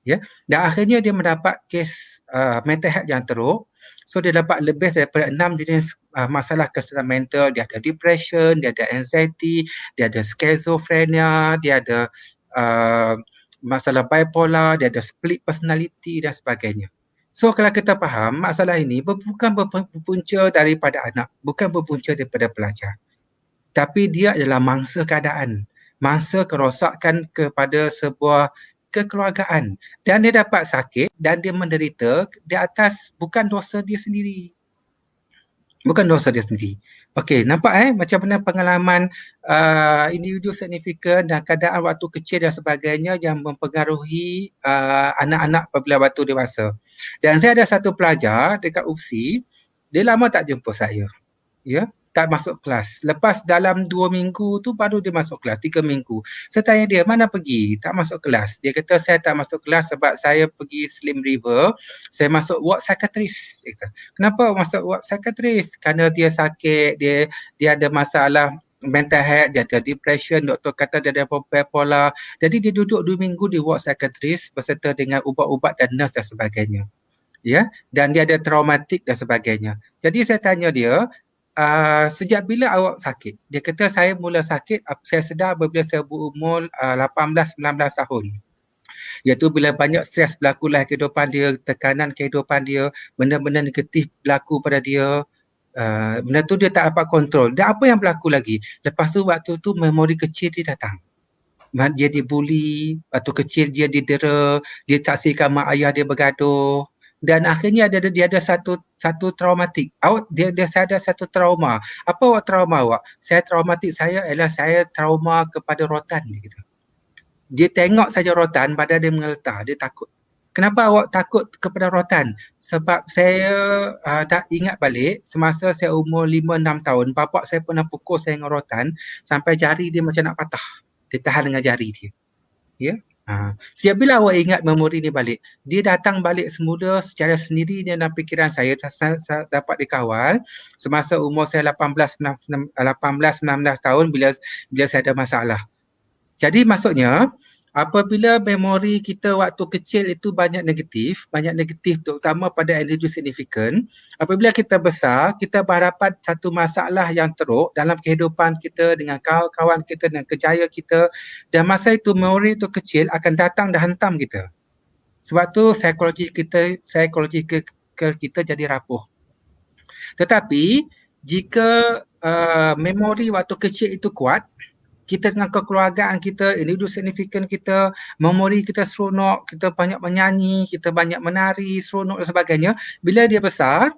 Ya, dan akhirnya dia mendapat kes mental health yang teruk. So dia dapat lebih daripada 6 jenis masalah kesihatan mental. Dia ada depression, dia ada anxiety, dia ada schizophrenia, dia ada masalah bipolar, dia ada split personality dan sebagainya. So kalau kita faham, masalah ini bukan berpunca daripada anak, bukan berpunca daripada pelajar. Tapi dia adalah mangsa keadaan, mangsa kerosakan kepada sebuah kekeluargaan, dan dia dapat sakit dan dia menderita di atas bukan dosa dia sendiri. Bukan dosa dia sendiri. Okey, nampak macam mana pengalaman individu signifikan dan keadaan waktu kecil dan sebagainya yang mempengaruhi anak-anak apabila waktu dewasa. Dan saya ada satu pelajar dekat UPSI, dia lama tak jumpa saya. Ya, tak masuk kelas. Lepas dalam 2 minggu tu baru dia masuk kelas, 3 minggu. Saya tanya dia, mana pergi? Tak masuk kelas. Dia kata, saya tak masuk kelas sebab saya pergi Slim River, saya masuk ward psychiatrist. Dia kata, kenapa masuk ward psychiatrist? Kerana dia sakit, dia ada masalah mental health, dia ada depression, doktor kata dia ada bipolar. Jadi dia duduk 2 minggu di ward psychiatrist berserta dengan ubat-ubat dan nurse dan sebagainya. Ya, dan dia ada traumatik dan sebagainya. Jadi saya tanya dia, sejak bila awak sakit? Dia kata saya mula sakit, saya sedar apabila saya berumur 18-19 tahun. Iaitu bila banyak stres berlaku dalam kehidupan dia, tekanan kehidupan dia, benda-benda negatif berlaku pada dia, benda tu dia tak dapat kontrol. Dan apa yang berlaku lagi? Lepas tu waktu tu memori kecil dia datang. Dia dibuli, waktu kecil dia didera, dia saksikan mak ayah dia bergaduh. Dan akhirnya dia ada satu traumatik. Saya ada satu trauma. Apa awak trauma awak? Saya traumatik saya ialah saya trauma kepada rotan gitu. Dia tengok saja rotan, badan dia mengeletar, dia takut. Kenapa awak takut kepada rotan? Sebab saya dah ingat balik semasa saya umur 5-6 tahun, bapa saya pernah pukul saya dengan rotan sampai jari dia macam nak patah. Dia tahan dengan jari dia. Ya. Setiap bila awak ingat memori ni balik, dia datang balik semula secara sendirinya dalam fikiran saya dapat dikawal semasa umur saya 18-19 tahun bila saya ada masalah. Jadi maksudnya apabila memori kita waktu kecil itu banyak negatif terutama pada individu signifikan, apabila kita besar, kita berhadapan satu masalah yang teruk dalam kehidupan kita dengan kawan-kawan kita, dengan kerjaya kita, dan masa itu memori itu kecil akan datang dan hantam kita. Sebab tu psikologi kita jadi rapuh. Tetapi jika memori waktu kecil itu kuat, kita dengan kekeluargaan kita, individu signifikan kita, memori kita seronok, kita banyak menyanyi, kita banyak menari, seronok dan sebagainya. Bila dia besar,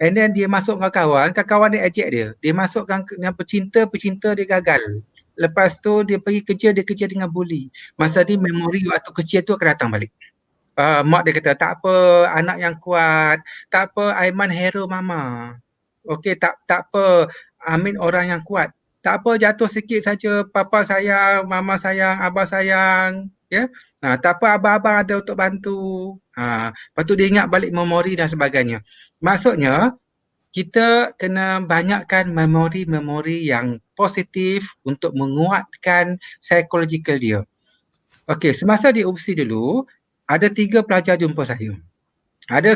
and then dia masuk dengan kawan dia ejek dia. Dia masuk dengan pecinta dia gagal. Lepas tu dia pergi kerja, dia kerja dengan bully. Masa ni memori waktu kecil tu akan datang balik. Mak dia kata, tak apa, anak yang kuat. Tak apa, Aiman hero mama. Okey, tak apa, Amin orang yang kuat. Tak apa, jatuh sikit saja, papa sayang, mama sayang, abah sayang, ya. Tak apa, abang-abang ada untuk bantu. Lepas tu dia ingat balik memori dan sebagainya. Maksudnya, kita kena banyakkan memori-memori yang positif untuk menguatkan psikologikal dia. Okey, semasa di UPSI dulu, ada 3 pelajar jumpa saya. Ada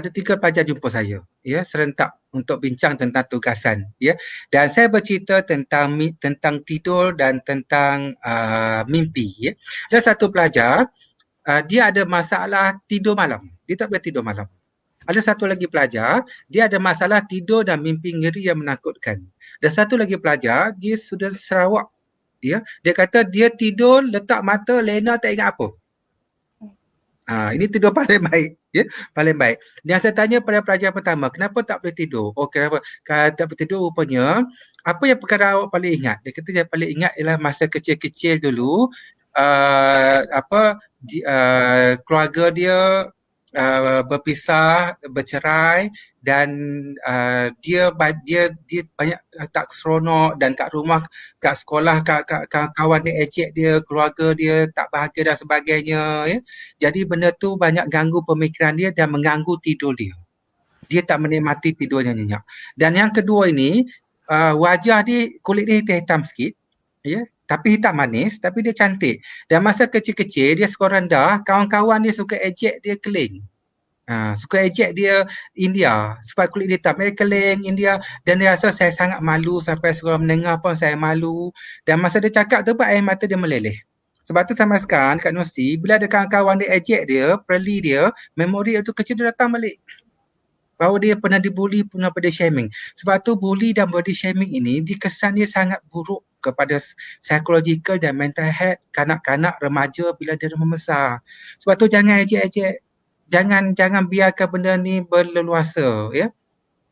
3 pelajar jumpa saya, ya, serentak untuk bincang tentang tugasan, ya. Dan saya bercerita tentang tidur dan tentang mimpi, ya. Ada satu pelajar, dia ada masalah tidur malam. Dia tak boleh tidur malam. Ada satu lagi pelajar, dia ada masalah tidur dan mimpi ngeri yang menakutkan. Dan satu lagi pelajar, dia sudah Sarawak, ya. Dia kata dia tidur, letak mata, lena, tak ingat apa. Ini tidur paling baik, ya, paling baik. Dan saya tanya pada pelajar pertama, kenapa tak boleh tidur? Oh, kenapa? Kalau tak boleh tidur rupanya, apa yang perkara awak paling ingat? Dia kata yang paling ingat ialah masa kecil-kecil dulu, keluarga dia berpisah, bercerai, dan dia banyak tak seronok, dan kat rumah, kat sekolah, kawan dia ejek dia, keluarga dia tak bahagia dan sebagainya, ya. Jadi benda tu banyak ganggu pemikiran dia dan mengganggu tidur dia. Dia tak menikmati tidurnya nyenyak. Dan yang kedua ini, wajah dia, kulit dia hitam-hitam sikit, ya, tapi hitam manis, tapi dia cantik. Dan masa kecil-kecil dia sekolah rendah, kawan-kawan dia suka ejek dia keling. Suka ejek dia India sebab kulit dia hitam, keling India, dan dia rasa saya sangat malu, sampai sekolah menengah pun saya malu. Dan masa dia cakap tu pun air mata dia meleleh. Sebab tu sampai sekarang kat universiti, bila ada kawan-kawan dia ejek dia, perli dia, memori itu kecil dia datang balik. Bahawa dia pernah dibuli, pernah body shaming. Sebab tu bully dan body shaming ini dikesan dia sangat buruk kepada psychological dan mental health kanak-kanak remaja bila dia membesar. Sebab tu jangan ejek-ejek. Jangan biarkan benda ni berleluasa, ya.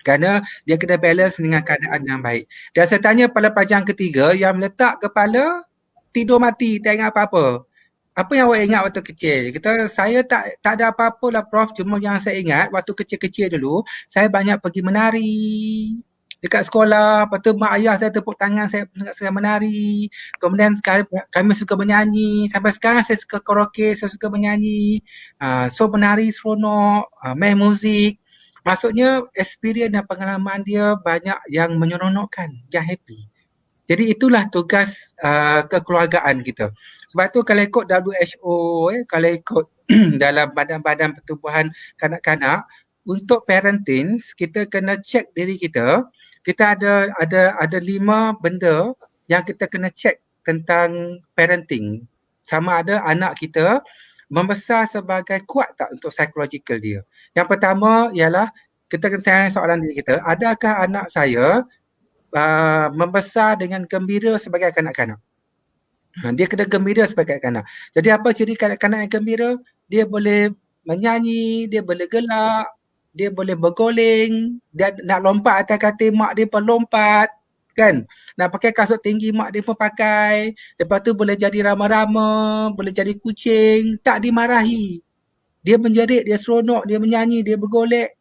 Kerana dia kena balance dengan keadaan yang baik. Dan saya tanya pada pelajar ketiga yang meletak kepala, tidur mati, tak ingat apa-apa. Apa yang awak ingat waktu kecil? Kita, saya tak ada apa-apa lah Prof. Cuma yang saya ingat waktu kecil-kecil dulu, saya banyak pergi menari dekat sekolah. Lepas tu mak ayah saya tepuk tangan saya menari. Kemudian sekarang kami suka menyanyi. Sampai sekarang saya suka karaoke, saya suka menyanyi. So menari seronok, main muzik. Maksudnya experience dan pengalaman dia banyak yang menyeronokkan, yang happy. Jadi itulah tugas kekeluargaan kita. Sebab tu kalau ikut WHO, kalau ikut dalam badan-badan pertubuhan kanak-kanak, untuk parenting kita kena cek diri kita. Kita ada 5 benda yang kita kena cek tentang parenting. Sama ada anak kita membesar sebagai kuat tak untuk psychological dia. Yang pertama ialah kita kena tanya soalan diri kita, adakah anak saya membesar dengan gembira sebagai kanak-kanak? Dia kena gembira sebagai kanak. Jadi apa ciri kanak-kanak yang gembira? Dia boleh menyanyi, dia boleh gelak, dia boleh bergoleng, dia nak lompat atas katil mak dia pun lompat, kan? Nak pakai kasut tinggi mak dia pun pakai. Lepas tu boleh jadi rama-rama, boleh jadi kucing, tak dimarahi. Dia menjerit, dia seronok, dia menyanyi, dia bergolek,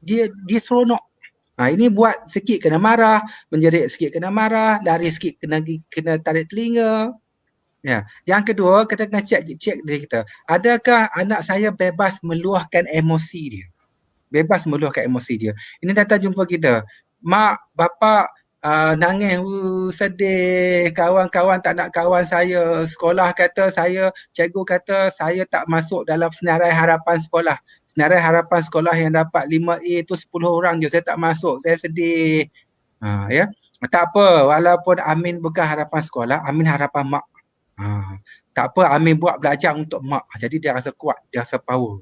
dia seronok. Ini buat sikit kena marah, menjerit sikit kena marah, lari sikit kena tarik telinga. Ya. Yang kedua, kita kena cek diri kita. Adakah anak saya bebas meluahkan emosi dia? Bebas meluahkan emosi dia. Ini datang jumpa kita. Mak, bapak nangis, sedih, kawan-kawan tak nak kawan saya, sekolah kata saya, cikgu kata saya tak masuk dalam senarai harapan sekolah. Senarai harapan sekolah yang dapat 5A tu 10 orang je, saya tak masuk, saya sedih. Ya. Tak apa, walaupun Amin bukan harapan sekolah, Amin harapan mak. Tak apa, Amin buat belajar untuk mak. Jadi dia rasa kuat, dia rasa power.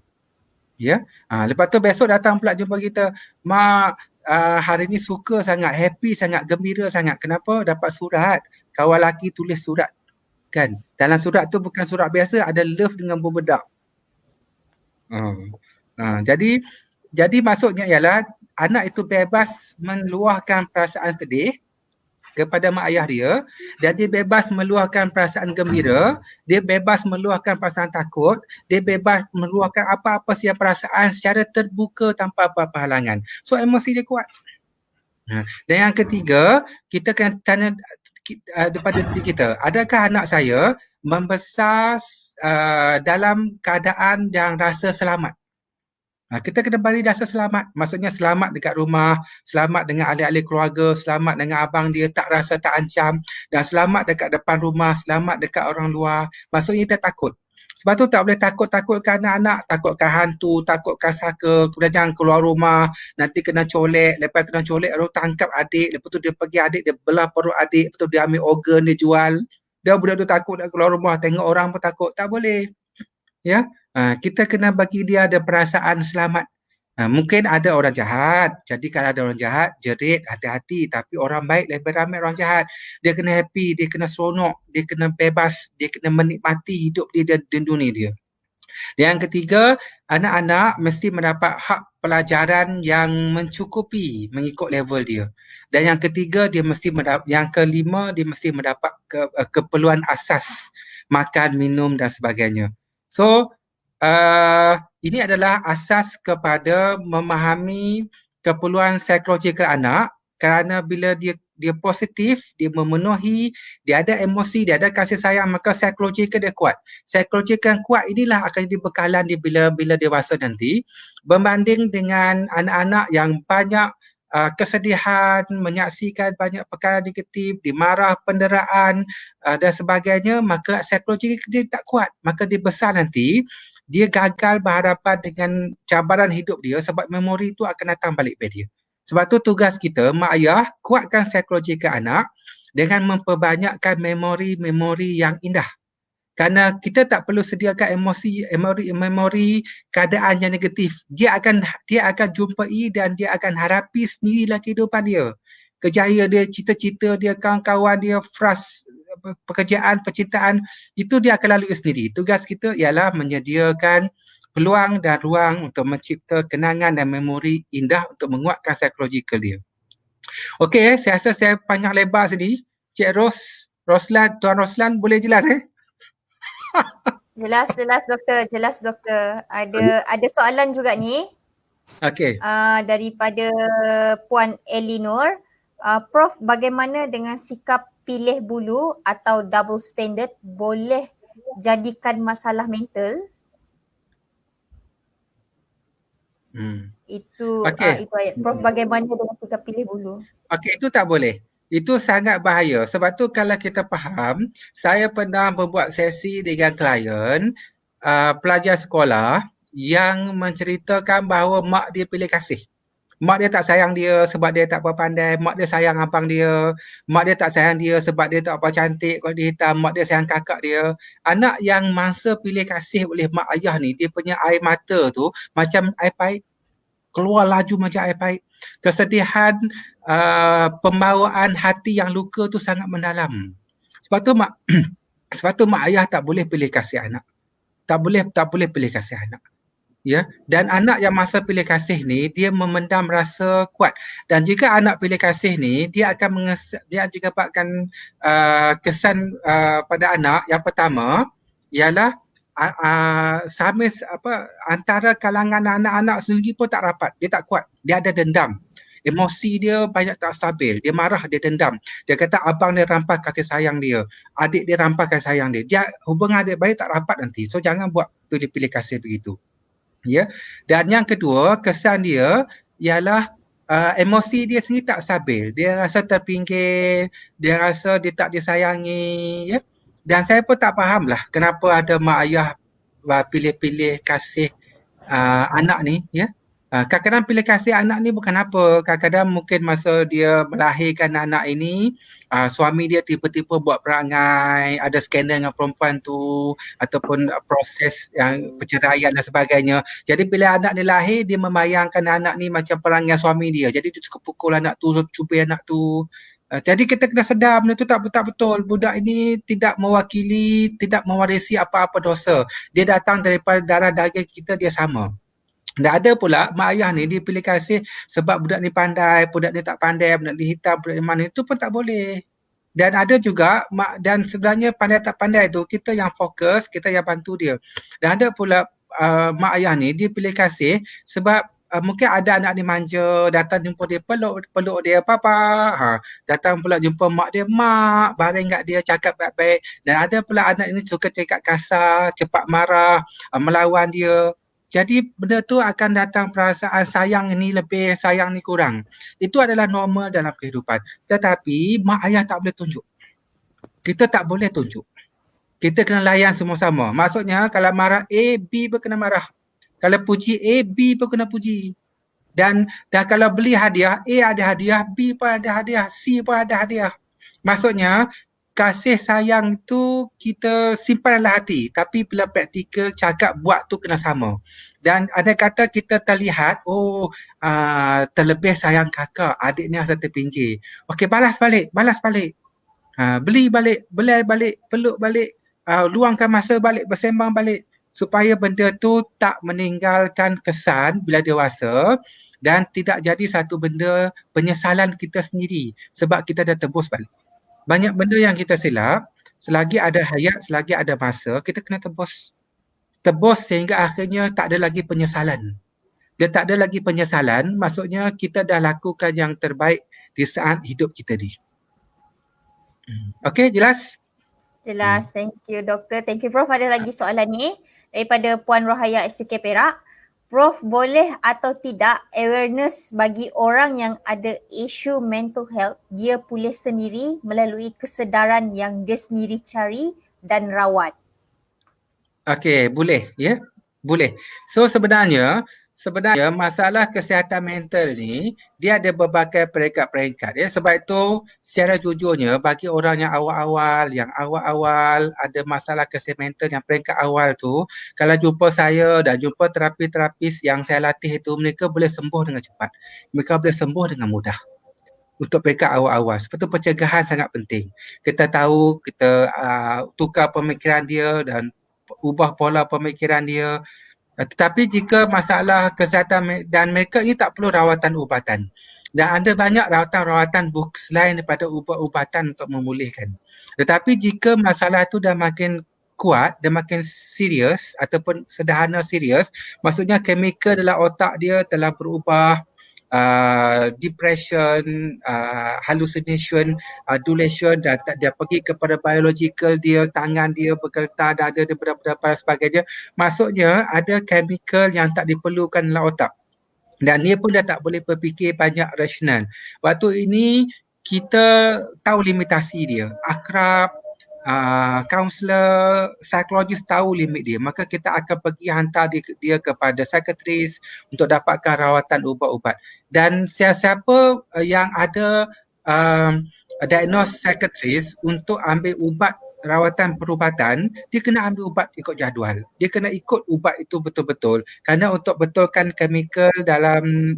Ya. Lepas tu besok datang pula jumpa kita, mak hari ni suka sangat, happy sangat, gembira sangat. Kenapa? Dapat surat. Kawan lelaki tulis surat. Kan? Dalam surat tu bukan surat biasa, ada love dengan berbedak. Jadi maksudnya ialah anak itu bebas meluahkan perasaan sedih kepada mak ayah dia, dan dia bebas meluahkan perasaan gembira, dia bebas meluahkan perasaan takut, dia bebas meluahkan apa-apa sahaja perasaan secara terbuka tanpa apa-apa halangan. So emosi dia kuat. Dan yang ketiga, kita kena tanya daripada diri kita, adakah anak saya membesar dalam keadaan yang rasa selamat? Kita kena bagi rasa selamat. Maksudnya selamat dekat rumah, selamat dengan ahli-ahli keluarga, selamat dengan abang dia, tak rasa tak ancam, dan selamat dekat depan rumah, selamat dekat orang luar. Maksudnya kita takut. Sebab tu tak boleh takutkan anak-anak, takutkan hantu, takutkan saka, kemudian jangan keluar rumah, nanti kena colek, lepas kena colek baru tangkap adik, lepas tu dia pergi adik, dia belah perut adik, lepas tu dia ambil organ, dia jual. Dia budak tu takut nak keluar rumah, tengok orang pun takut, tak boleh. Ya, kita kena bagi dia ada perasaan selamat. Mungkin ada orang jahat, jadi kalau ada orang jahat, jerit, hati-hati. Tapi orang baik lebih ramai orang jahat. Dia kena happy, dia kena seronok, dia kena bebas, dia kena menikmati hidup dia dan dunia dia. Yang ketiga, anak-anak mesti mendapat hak pelajaran yang mencukupi mengikut level dia. Dan yang ketiga, yang kelima, dia mesti mendapat keperluan asas, makan, minum dan sebagainya. So, ini adalah asas kepada memahami keperluan psikologikal anak, kerana bila dia positif, dia memenuhi, dia ada emosi, dia ada kasih sayang, maka psikologikal dia kuat. Psikologikal yang kuat inilah akan jadi bekalan dia bila dewasa nanti, berbanding dengan anak-anak yang banyak kesedihan, menyaksikan banyak perkara negatif, dimarah, penderaan dan sebagainya, maka psikologi dia tak kuat. Maka dia besar nanti, dia gagal berhadapan dengan cabaran hidup dia sebab memori itu akan datang balik pada dia. Sebab tu tugas kita, mak ayah, kuatkan psikologi ke anak dengan memperbanyakkan memori-memori yang indah. Kerana kita tak perlu sediakan memori keadaan yang negatif. Dia akan jumpai dan dia akan hadapi sendirilah kehidupan dia. Kejayaan dia, cita-cita dia, kawan-kawan dia, pekerjaan, percintaan, itu dia akan lalui sendiri. Tugas kita ialah menyediakan peluang dan ruang untuk mencipta kenangan dan memori indah untuk menguatkan psikologikal dia. Okey, saya rasa saya panjang lebar sini. Cik Tuan Roslan boleh jelas Jelas doktor. Ada soalan juga ni. Okey. Daripada Puan Elinor. Prof, bagaimana dengan sikap pilih bulu atau double standard boleh jadikan masalah mental? Itu ayat. Prof, bagaimana dengan sikap pilih bulu? Okey, itu tak boleh. Itu sangat bahaya. Sebab tu kalau kita faham, saya pernah membuat sesi dengan klien pelajar sekolah yang menceritakan bahawa mak dia pilih kasih. Mak dia tak sayang dia sebab dia tak apa pandai. Mak dia sayang abang dia. Mak dia tak sayang dia sebab dia tak apa cantik, kulit dia hitam. Mak dia sayang kakak dia. Anak yang mangsa pilih kasih oleh mak ayah ni, dia punya air mata tu macam air paip. Keluar laju macam air paip. Kesedihan, pembawaan hati yang luka tu sangat mendalam. Sebab tu mak ayah tak boleh pilih kasih anak. Tak boleh pilih kasih anak. Ya, dan anak yang masa pilih kasih ni dia memendam rasa kuat, dan jika anak pilih kasih ni dia akan dapatkan kesan pada anak. Yang pertama ialah antara kalangan anak-anak sendiri pun tak rapat, dia tak kuat, dia ada dendam. Emosi dia banyak tak stabil, dia marah, dia dendam. Dia kata abang dia rampas kasih sayang dia, adik dia rampas kasih sayang dia. Hubungan adik-beradik tak rapat nanti. So jangan buat pilih-pilih kasih begitu. Ya, dan yang kedua, kesan dia ialah emosi dia sendiri tak stabil. Dia rasa terpinggir, dia rasa dia tak disayangi, ya. Dan saya pun tak faham lah kenapa ada mak ayah pilih-pilih kasih anak ni, ya. Kadang-kadang pilih kasih anak ni bukan apa. Kadang-kadang mungkin masa dia melahirkan anak ini, suami dia tiba-tiba buat perangai, ada skandal dengan perempuan tu, ataupun proses yang perceraian dan sebagainya. Jadi bila anak ni lahir, dia membayangkan anak ni macam perangai suami dia. Jadi dia suka pukul anak tu, cubit anak tu. Jadi kita kena sedar benda tu tak betul. Budak ini tidak mewakili, tidak mewarisi apa-apa dosa. Dia datang daripada darah daging kita, dia sama. Dan ada pula mak ayah ni dia pilih kasih sebab budak ni pandai, budak ni tak pandai, budak ni hitam, budak ni mana, itu pun tak boleh. Dan ada juga dan sebenarnya pandai tak pandai tu kita yang fokus, kita yang bantu dia. Dan ada pula mak ayah ni dia pilih kasih sebab mungkin ada anak ni manja, datang jumpa dia, peluk dia, papa. Datang pula jumpa mak dia, mak, baring kat dia, cakap baik-baik. Dan ada pula anak ini suka cakap kasar, cepat marah, melawan dia. Jadi benda tu akan datang perasaan sayang ni lebih, sayang ni kurang. Itu adalah normal dalam kehidupan. Tetapi mak ayah tak boleh tunjuk. Kita tak boleh tunjuk. Kita kena layan semua sama. Maksudnya kalau marah A, B pun kena marah. Kalau puji A, B pun kena puji. Dan kalau beli hadiah, A ada hadiah, B pun ada hadiah, C pun ada hadiah. Maksudnya kasih sayang tu kita simpan dalam hati, tapi bila praktikal cakap buat tu kena sama. Dan ada kata kita terlihat, terlebih sayang kakak, adiknya rasa terpinggir. Okey, balas balik. Beli balik, peluk balik, luangkan masa balik, bersembang balik supaya benda tu tak meninggalkan kesan bila dewasa dan tidak jadi satu benda penyesalan kita sendiri sebab kita dah tebus balik. Banyak benda yang kita silap, selagi ada hayat, selagi ada masa, kita kena tebus. Tebus sehingga akhirnya tak ada lagi penyesalan. Dia tak ada lagi penyesalan, maksudnya kita dah lakukan yang terbaik di saat hidup kita ni. Okey, jelas? Jelas. Thank you doktor. Thank you Prof. Ada lagi soalan ni daripada Puan Rohaya SUK Perak. Prof, boleh atau tidak awareness bagi orang yang ada isu mental health dia pulih sendiri melalui kesedaran yang dia sendiri cari dan rawat? Okey, boleh ya. Boleh. So sebenarnya masalah kesihatan mental ni dia ada berbagai peringkat-peringkat ya. Sebab itu secara jujurnya bagi orang yang awal-awal ada masalah kesihatan mental yang peringkat awal tu, kalau jumpa saya dan jumpa terapis yang saya latih itu, mereka boleh sembuh dengan cepat. Mereka boleh sembuh dengan mudah. Untuk peringkat awal-awal. Sebab itu pencegahan sangat penting. Kita tahu, kita tukar pemikiran dia dan ubah pola pemikiran dia. Tetapi jika masalah kesihatan dan mereka ini tak perlu rawatan ubatan. Dan ada banyak rawatan-rawatan selain daripada ubat-ubatan untuk memulihkan. Tetapi jika masalah itu dah makin kuat dan makin serius ataupun sederhana serius, maksudnya chemical dalam otak dia telah berubah, depression, hallucination, delusion, dan dia pergi kepada biological dia, tangan dia bergetar, dada dia berdebar dan sebagainya. Maksudnya ada chemical yang tak diperlukan dalam otak. Dan dia pun dah tak boleh berfikir banyak rasional. Waktu ini kita tahu limitasi dia. Akrab, kaunselor, psikologis tahu limit dia, maka kita akan pergi hantar dia kepada psikiatris untuk dapatkan rawatan ubat-ubat. Dan siapa-siapa yang ada diagnos psikiatris untuk ambil ubat rawatan perubatan, dia kena ambil ubat ikut jadual. Dia kena ikut ubat itu betul-betul kerana untuk betulkan chemical dalam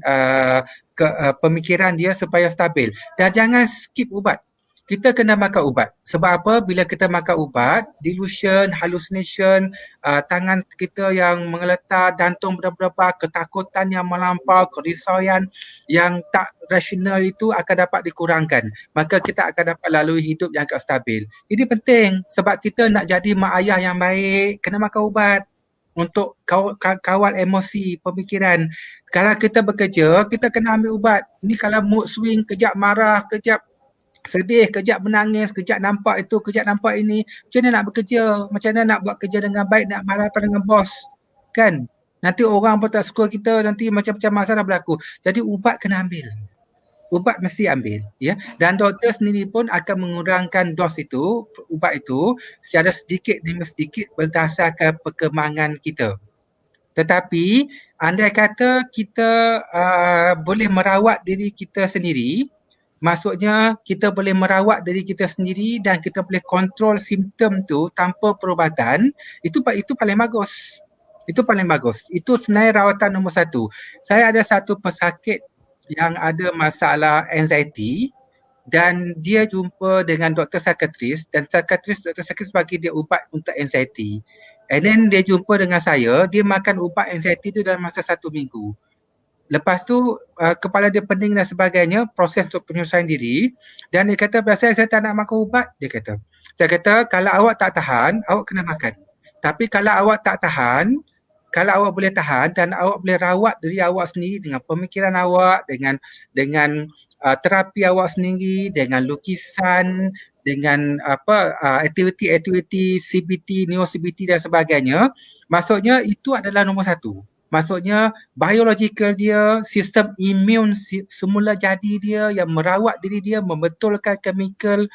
pemikiran dia supaya stabil. Dan jangan skip ubat. Kita kena makan ubat. Sebab apa? Bila kita makan ubat, delusion, hallucination, tangan kita yang mengeletar, jantung berdebar, ketakutan yang melampau, kerisauan yang tak rasional itu akan dapat dikurangkan. Maka kita akan dapat lalui hidup yang agak stabil. Ini penting sebab kita nak jadi mak ayah yang baik, kena makan ubat untuk kawal emosi, pemikiran. Kalau kita bekerja, kita kena ambil ubat. Ni kalau mood swing, kejap marah, kejap sedih, kejap menangis, kejap nampak itu, kejap nampak ini. Macam mana nak bekerja? Macam mana nak buat kerja dengan baik, nak marah dengan bos? Kan? Nanti orang pun tak suka kita, nanti macam-macam masalah berlaku. Jadi ubat kena ambil. Ubat mesti ambil. Ya? Dan doktor sendiri pun akan mengurangkan dos itu, ubat itu, secara sedikit demi sedikit berdasarkan perkembangan kita. Tetapi, andai kata kita boleh merawat diri kita sendiri, maksudnya kita boleh merawat diri kita sendiri dan kita boleh kontrol simptom tu tanpa perubatan, itu paling bagus. Itu paling bagus. Itu sebenarnya rawatan nombor satu. Saya ada satu pesakit yang ada masalah anxiety dan dia jumpa dengan doktor psikiatris dan doktor psikiatris bagi dia ubat untuk anxiety. And then dia jumpa dengan saya, dia makan ubat anxiety tu dalam masa 1 minggu. Lepas tu kepala dia pening dan sebagainya, proses untuk penyelesaian diri dan dia kata, biasa saya tak nak makan ubat, dia kata. Saya kata, kalau awak tak tahan, awak kena makan. Tapi kalau awak tak tahan, kalau awak boleh tahan dan awak boleh rawat diri awak sendiri dengan pemikiran awak, dengan terapi awak sendiri, dengan lukisan, dengan aktiviti-aktiviti CBT, neo CBT dan sebagainya, maksudnya itu adalah nombor satu. Maksudnya biological dia, sistem imun semula jadi dia yang merawat diri dia, membetulkan chemical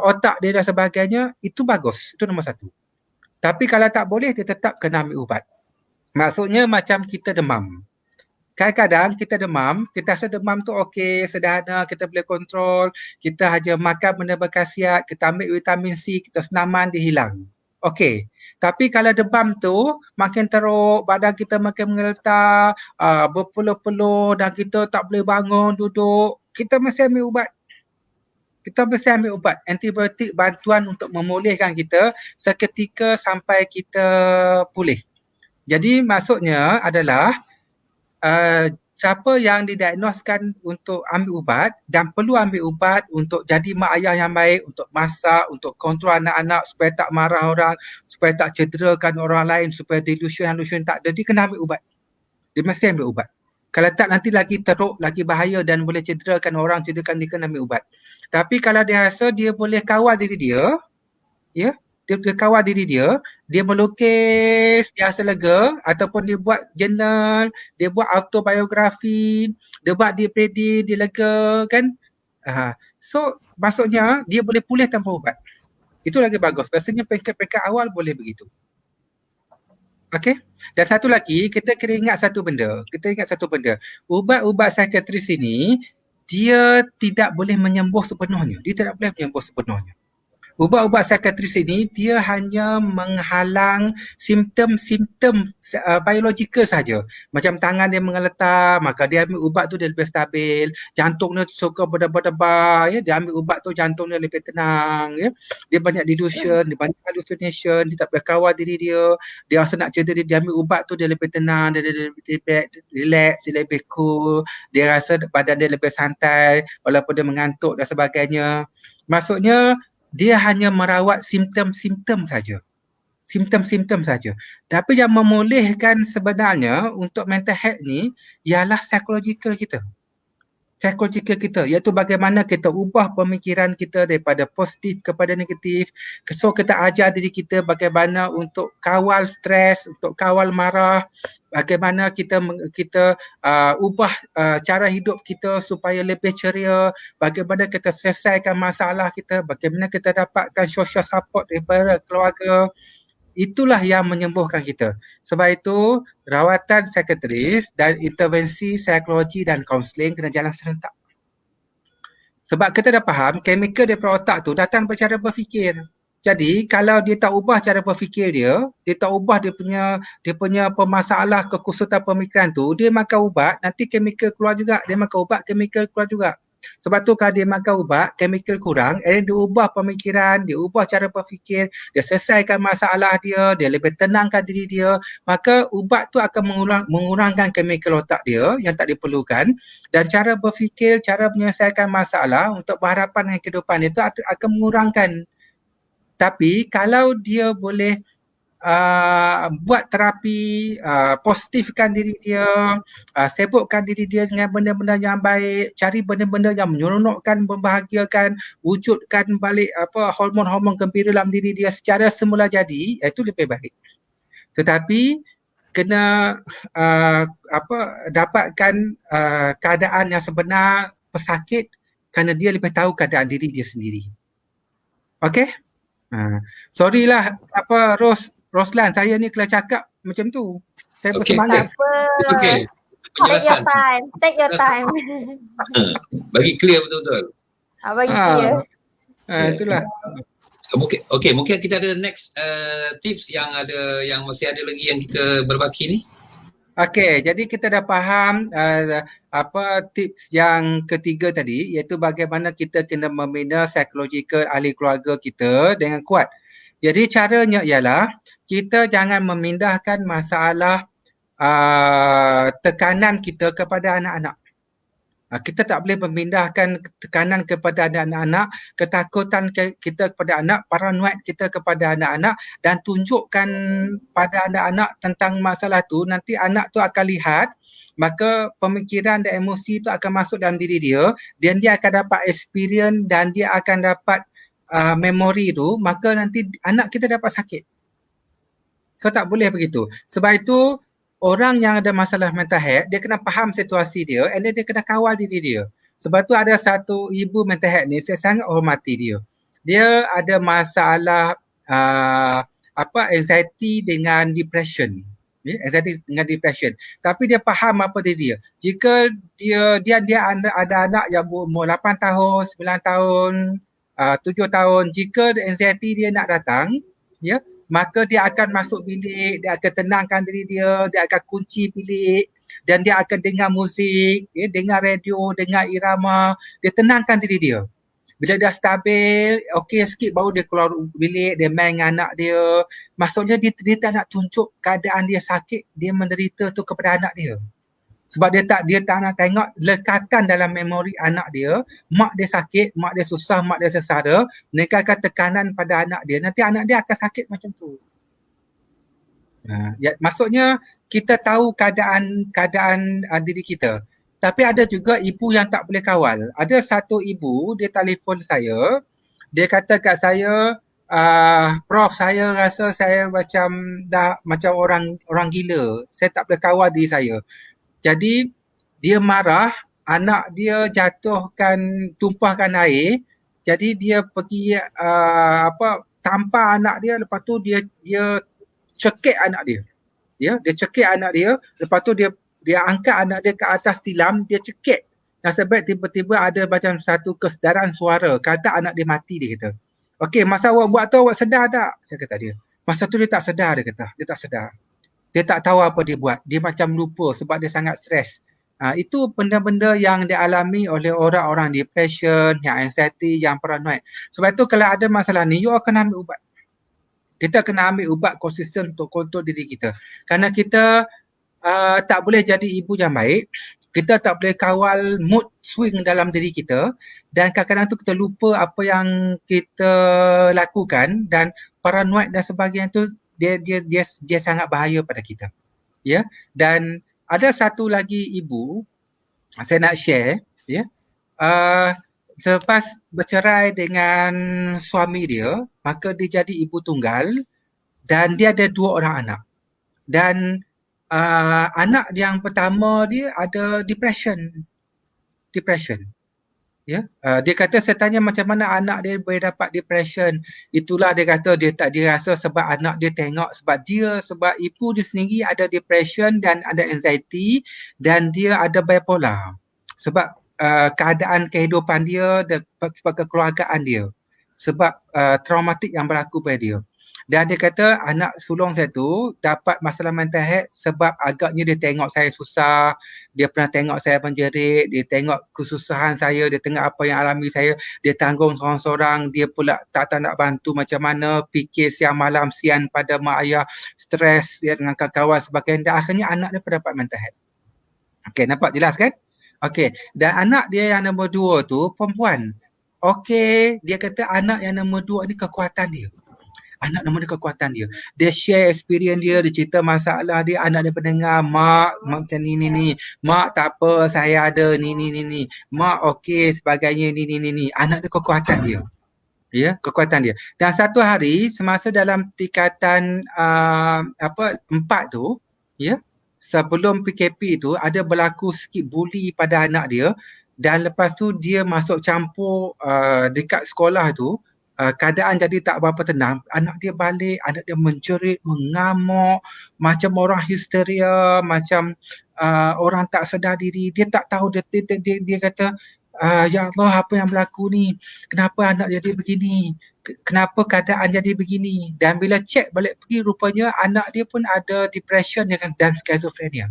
otak dia dan sebagainya, itu bagus. Itu nombor satu. Tapi kalau tak boleh, dia tetap kena ambil ubat. Maksudnya macam kita demam. Kadang-kadang kita demam, kita rasa demam tu okey, sederhana, kita boleh kontrol, kita hanya makan benda berkhasiat, kita ambil vitamin C, kita senaman, dia hilang. Okey. Tapi kalau demam tu makin teruk, badan kita makin mengeletar, berpeluh-peluh dan kita tak boleh bangun, duduk, kita mesti ambil ubat. Kita mesti ambil ubat. Antibiotik bantuan untuk memulihkan kita seketika sampai kita pulih. Jadi maksudnya adalah siapa yang didiagnoskan untuk ambil ubat dan perlu ambil ubat untuk jadi mak ayah yang baik, untuk masak, untuk kontrol anak-anak supaya tak marah orang, supaya tak cederakan orang lain, supaya delusion tak ada, dia kena ambil ubat. Dia mesti ambil ubat. Kalau tak nanti lagi teruk, lagi bahaya dan boleh cederakan orang, cederakan dia, kena ambil ubat. Tapi kalau dia rasa dia boleh kawal diri dia, ya, dia kawal diri dia melukis, dia rasa lega, ataupun dia buat journal, dia buat autobiografi, dia buat dia lega kan. So maksudnya dia boleh pulih tanpa ubat. Itu lagi bagus. Biasanya peringkat-peringkat awal boleh begitu. Okey. Dan satu lagi, kita kena ingat satu benda. Ubat-ubat psikiatris ini, dia tidak boleh menyembuh sepenuhnya. Ubat-ubat psikiatris ini dia hanya menghalang simptom-simptom biologikal saja. Macam tangan dia mengeletar, maka dia ambil ubat tu dia lebih stabil. Jantung dia suka berdebar-debar, ya, dia ambil ubat tu jantung dia lebih tenang, ya. Dia banyak delusion, dia banyak hallucination, dia tak boleh kawal diri dia. Dia rasa nak cedera dia ambil ubat tu dia lebih tenang, dia lebih relax, dia lebih cool. Dia rasa badan dia lebih santai walaupun dia mengantuk dan sebagainya. Maksudnya dia hanya merawat simptom-simptom saja. Tapi yang memulihkan sebenarnya untuk mental health ni ialah psikologikal kita, iaitu bagaimana kita ubah pemikiran kita daripada positif kepada negatif. So kita ajar diri kita bagaimana untuk kawal stres, untuk kawal marah, bagaimana kita ubah cara hidup kita supaya lebih ceria, bagaimana kita selesaikan masalah kita, bagaimana kita dapatkan social support daripada keluarga. Itulah yang menyembuhkan kita. Sebab itu, rawatan psikiatris dan intervensi psikologi dan kaunseling kena jalan serentak. Sebab kita dah faham, chemical daripada otak tu datang daripada cara berfikir. Jadi, kalau dia tak ubah cara berfikir dia tak ubah dia punya pemasalah kekusutan pemikiran tu, dia makan ubat, nanti chemical keluar juga. Dia makan ubat, chemical keluar juga. Sebab tu kalau dia makan ubat, chemical kurang, dia ubah pemikiran, dia ubah cara berfikir, dia selesaikan masalah dia lebih tenangkan diri dia, maka ubat tu akan mengurangkan chemical otak dia yang tak diperlukan, dan cara berfikir, cara menyelesaikan masalah untuk berhadapan dengan kehidupan itu akan mengurangkan. Tapi kalau dia boleh buat terapi, positifkan diri dia, sibukkan diri dia dengan benda-benda yang baik, cari benda-benda yang menyeronokkan, membahagiakan, wujudkan balik hormon-hormon gembira dalam diri dia secara semula jadi, itu lebih baik. Tetapi kena dapatkan keadaan yang sebenar pesakit kerana dia lebih tahu keadaan diri dia sendiri. Okey? Sorry lah Roslan, saya ni kalau cakap macam tu. Saya bersemangat. Okey. Take your time. Bagi clear betul-betul. Bagi clear. Itulah. Okey, mungkin kita ada next tips yang masih ada lagi yang kita berbaki ni. Okey, jadi kita dah faham tips yang ketiga tadi, iaitu bagaimana kita kena membina psikologikal ahli keluarga kita dengan kuat. Jadi caranya ialah kita jangan memindahkan masalah tekanan kita kepada anak-anak. Kita tak boleh memindahkan tekanan kepada anak-anak, ketakutan kita kepada anak, paranoid kita kepada anak-anak, dan tunjukkan pada anak-anak tentang masalah tu. Nanti anak tu akan lihat, maka pemikiran dan emosi tu akan masuk dalam diri dia, dan dia akan dapat experience dan dia akan dapat memori tu, maka nanti anak kita dapat sakit. So tak boleh begitu. Sebab itu orang yang ada masalah mental health, dia kena faham situasi dia, and dia kena kawal diri dia. Sebab tu ada satu ibu mental health ni, saya sangat hormati dia. dia ada masalah anxiety dengan depression. Anxiety dengan depression. Tapi dia faham apa dia. Jika dia ada anak yang berumur 8 tahun, 9 tahun, 7 tahun, jika anxiety dia nak datang, ya, maka dia akan masuk bilik, dia akan tenangkan diri dia akan kunci bilik dan dia akan dengar muzik, ya, dengar radio, dengar irama, dia tenangkan diri dia. Bila dah stabil, okey sikit baru dia keluar bilik, dia main dengan anak dia. Maksudnya dia tak nak tunjuk keadaan dia sakit, dia menderita tu kepada anak dia. Sebab dia tak nak tengok lekatan dalam memori anak dia, mak dia sakit, mak dia susah, mak dia sengsara, mereka akan tekanan pada anak dia, nanti anak dia akan sakit macam tu. Maksudnya kita tahu keadaan diri kita. Tapi ada juga ibu yang tak boleh kawal. Ada satu ibu, dia telefon saya, dia kata kat saya, Prof, saya rasa saya macam orang gila. Saya tak boleh kawal diri saya. Jadi dia marah, anak dia tumpahkan air. Jadi dia pergi tampar anak dia, lepas tu dia cekik anak dia. Ya, dia cekik anak dia, lepas tu dia angkat anak dia ke atas tilam, dia cekik. Nasib tiba-tiba ada macam satu kesedaran suara, kata anak dia mati, dia kata. Okey, masa awak buat tu awak sedar tak? Saya kata dia. Masa tu dia tak sedar, dia kata. Dia tak sedar. Dia tak tahu apa dia buat. Dia macam lupa sebab dia sangat stres. Itu benda-benda yang dialami oleh orang-orang depression, yang anxiety, yang paranoid. Sebab tu kalau ada masalah ni, you akan ambil ubat. Kita kena ambil ubat konsisten untuk kontrol diri kita. Kerana kita tak boleh jadi ibu yang baik, kita tak boleh kawal mood swing dalam diri kita dan kadang-kadang tu kita lupa apa yang kita lakukan dan paranoid dan sebagainya tu dia sangat bahaya pada kita. Ya, dan ada satu lagi ibu saya nak share, ya. Selepas bercerai dengan suami dia, maka dia jadi ibu tunggal dan dia ada 2 orang anak. Dan anak yang pertama dia ada depression. Ya, dia kata saya tanya macam mana anak dia boleh dapat depression. Itulah dia kata dia tak dirasa sebab anak dia tengok sebab ibu dia sendiri ada depression dan ada anxiety dan dia ada bipolar. Sebab keadaan kehidupan dia dan sebab kekeluargaan dia. Sebab traumatik yang berlaku pada dia. Dan dia kata anak sulung saya tu dapat masalah mental health sebab agaknya dia tengok saya susah, dia pernah tengok saya menjerit, dia tengok kesusahan saya, dia tengok apa yang alami saya, dia tanggung seorang-seorang, dia pula tak nak bantu macam mana, fikir siang malam sian pada mak ayah, stres dia dengan kawan-kawan sebagainya, dan akhirnya anak dia pun dapat mental health. Okey, nampak jelas kan? Okey, dan anak dia yang nombor 2 tu perempuan. Okey, dia kata anak yang nombor 2 ni kekuatan dia. Anak nombor dia kekuatan dia. Dia share experience dia cerita masalah dia, anak dia pendengar, mak macam ni. Mak tak apa, saya ada ni. Mak okey sebagainya ni. Anak dia kekuatan dia. Ya, kekuatan dia. Dan satu hari semasa dalam tingkatan 4 tu, ya, sebelum PKP tu ada berlaku sikit bully pada anak dia dan lepas tu dia masuk campur dekat sekolah tu. Keadaan jadi tak berapa tenang, anak dia balik, anak dia menjerit, mengamuk, macam orang histeria, macam orang tak sedar diri, dia tak tahu, dia kata, ya Allah apa yang berlaku ni, kenapa anak jadi begini, kenapa keadaan jadi begini, dan bila cek balik pergi rupanya anak dia pun ada depression dan schizophrenia.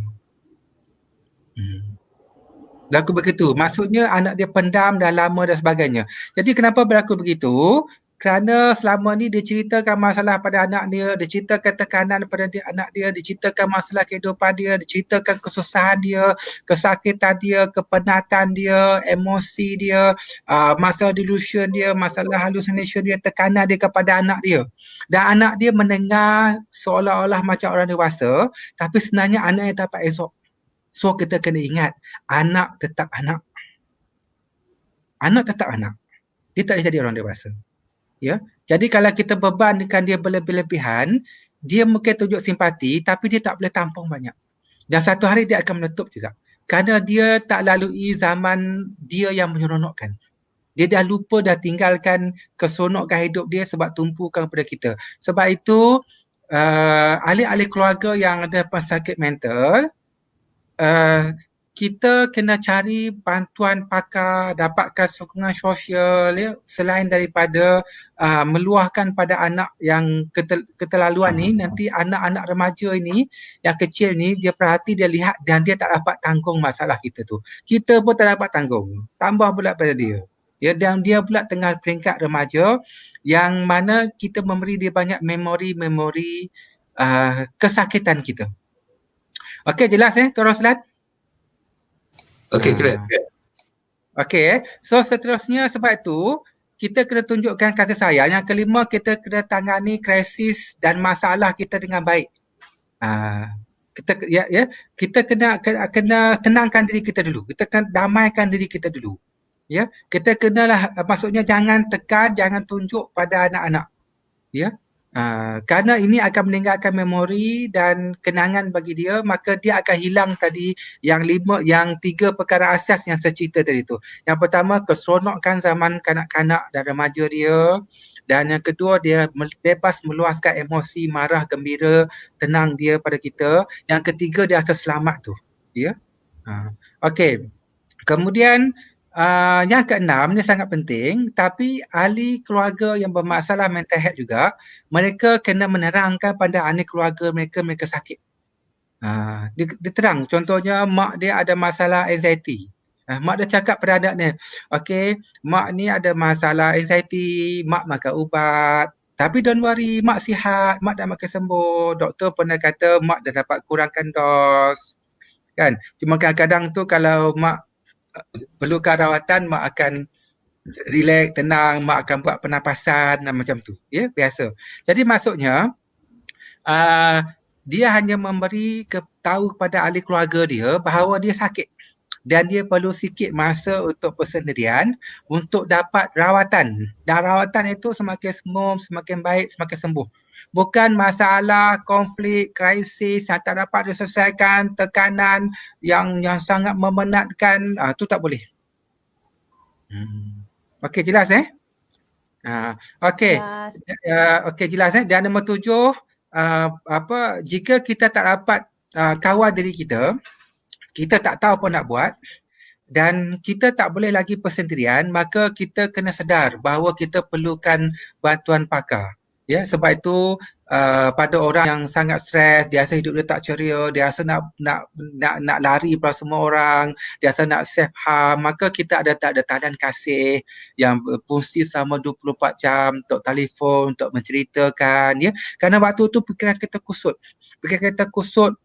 Berlaku begitu. Maksudnya anak dia pendam dah lama dan sebagainya. Jadi kenapa berlaku begitu? Kerana selama ni dia ceritakan masalah pada anak dia ceritakan tekanan pada anak dia ceritakan masalah kehidupan dia ceritakan kesusahan dia, kesakitan dia, kepenatan dia, emosi dia, masalah delusion dia, masalah hallucination dia, tekanan dia kepada anak dia. Dan anak dia mendengar seolah-olah macam orang dewasa, tapi sebenarnya anak yang dapat esok. So kita kena ingat, anak tetap anak. Anak tetap anak. Dia tak boleh jadi orang dewasa. Ya. Jadi kalau kita bebankan dia berlebih-lebihan, dia mungkin tunjuk simpati tapi dia tak boleh tampung banyak. Dan satu hari dia akan meletup juga. Kerana dia tak lalui zaman dia yang menyeronokkan. Dia dah lupa, dah tinggalkan keseronokan hidup dia sebab tumpukan pada kita. Sebab itu ahli-ahli keluarga yang ada pesakit mental, kita kena cari bantuan pakar, dapatkan sokongan sosial, ya, selain daripada meluahkan pada anak yang keterlaluan ni. Nanti anak-anak remaja ini yang kecil ni, dia perhati, dia lihat dan dia tak dapat tanggung masalah kita tu. Kita pun tak dapat tanggung, tambah pula pada dia. Ya, dan dia pula tengah peringkat remaja yang mana kita memberi dia banyak memori-memori kesakitan kita. Okey, jelas Tuan Roslan? Okey, correct. Okey, so seterusnya sebab itu kita kena tunjukkan kasih sayang. Yang kelima, kita kena tangani krisis dan masalah kita dengan baik. Kita kena tenangkan diri kita dulu. Kita kena damaikan diri kita dulu. Ya, kita kenalah, maksudnya jangan tekan, jangan tunjuk pada anak-anak. Ya. Kerana ini akan meninggalkan memori dan kenangan bagi dia, maka dia akan hilang tadi yang 3 perkara asas yang saya cerita tadi tu. Yang pertama, keseronokan zaman kanak-kanak dan remaja dia. Dan yang kedua, dia bebas meluaskan emosi, marah, gembira, tenang dia pada kita. Yang ketiga, dia rasa selamat tu. Ya. Okey. Kemudian yang keenam, ni sangat penting, tapi ahli keluarga yang bermasalah mental health juga, mereka kena menerangkan pada ahli keluarga mereka sakit. Dia terang, contohnya mak dia ada masalah anxiety. Mak dia cakap pada anak dia, okey, mak ni ada masalah anxiety, mak makan ubat, tapi don't worry, mak sihat, mak dah makan sembuh, doktor pernah kata mak dah dapat kurangkan dos. Kan? Cuma kadang-kadang tu kalau mak perlukan rawatan, mak akan relax, tenang, mak akan buat pernafasan dan macam tu. Ya, biasa. Jadi maksudnya dia hanya memberi tahu kepada ahli keluarga dia bahawa dia sakit dan dia perlu sikit masa untuk persendirian untuk dapat rawatan. Dan rawatan itu semakin smooth, semakin baik, semakin sembuh. Bukan masalah, konflik, krisis yang tak dapat diselesaikan, tekanan yang sangat memenatkan, tu tak boleh. Okey, jelas okey. Okey, jelas Dan nombor 7, jika kita tak dapat kawal diri kita tak tahu apa nak buat dan kita tak boleh lagi persendirian, maka kita kena sedar bahawa kita perlukan bantuan pakar. Ya, sebab itu pada orang yang sangat stres, dia rasa hidup dia tak ceria, dia rasa nak lari pada semua orang, dia rasa nak self harm, maka kita ada talian kasih yang berfungsi selama 24 jam untuk telefon, untuk menceritakan, ya. Kerana waktu tu fikiran kita kusut,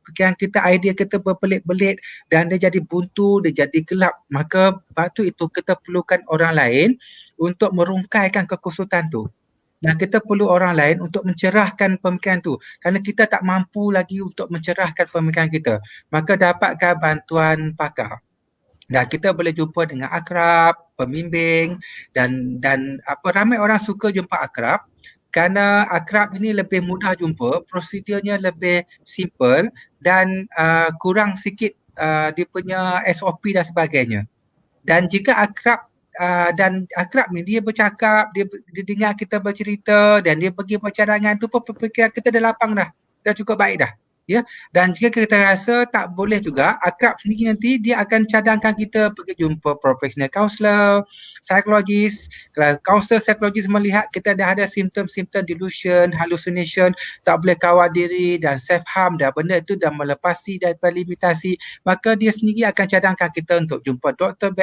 fikiran kita, idea kita berbelit-belit dan dia jadi buntu, dia jadi gelap. Maka waktu itu kita perlukan orang lain untuk merungkaikan kekusutan tu. Dan kita perlu orang lain untuk mencerahkan pemikiran tu. Kerana kita tak mampu lagi untuk mencerahkan pemikiran kita. Maka dapatkan bantuan pakar. Dan kita boleh jumpa dengan akrab, pembimbing dan ramai orang suka jumpa akrab kerana akrab ini lebih mudah jumpa, prosedurnya lebih simple dan kurang sikit dia punya SOP dan sebagainya. Dan jika akrab ni dia bercakap, dia dengar kita bercerita dan dia pergi percadangan tu pun pemikiran kita dah lapang dah cukup baik dah. Ya, dan jika kita rasa tak boleh juga, akrab sendiri nanti dia akan cadangkan kita pergi jumpa professional counselor, psikologis. Kalau counselor psikologis melihat kita dah ada simptom-simptom delusion, hallucination, tak boleh kawal diri dan self harm, dah benda itu dah melepasi daripada limitasi, maka dia sendiri akan cadangkan kita untuk jumpa doktor,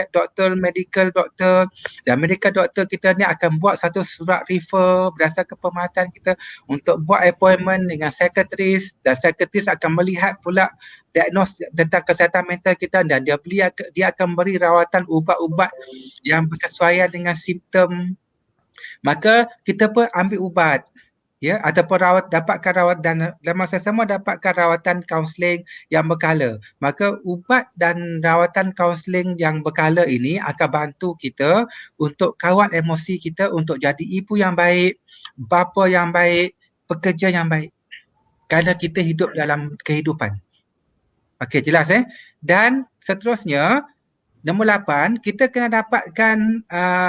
medical doktor, dan medical doktor kita ni akan buat satu surat refer berdasarkan pemahatan kita untuk buat appointment dengan psikiatris, dan psikiatris akan melihat pula diagnos tentang kesihatan mental kita dan dia akan beri rawatan ubat-ubat yang bersesuaian dengan simptom. Maka kita pun ambil ubat, ya, ataupun dapatkan rawat dan masa sama dapatkan rawatan kaunseling yang berkala. Maka ubat dan rawatan kaunseling yang berkala ini akan bantu kita untuk kawal emosi kita untuk jadi ibu yang baik, bapa yang baik, pekerja yang baik. Kerana kita hidup dalam kehidupan. Okey, jelas Dan seterusnya, Nombor 8, kita kena dapatkan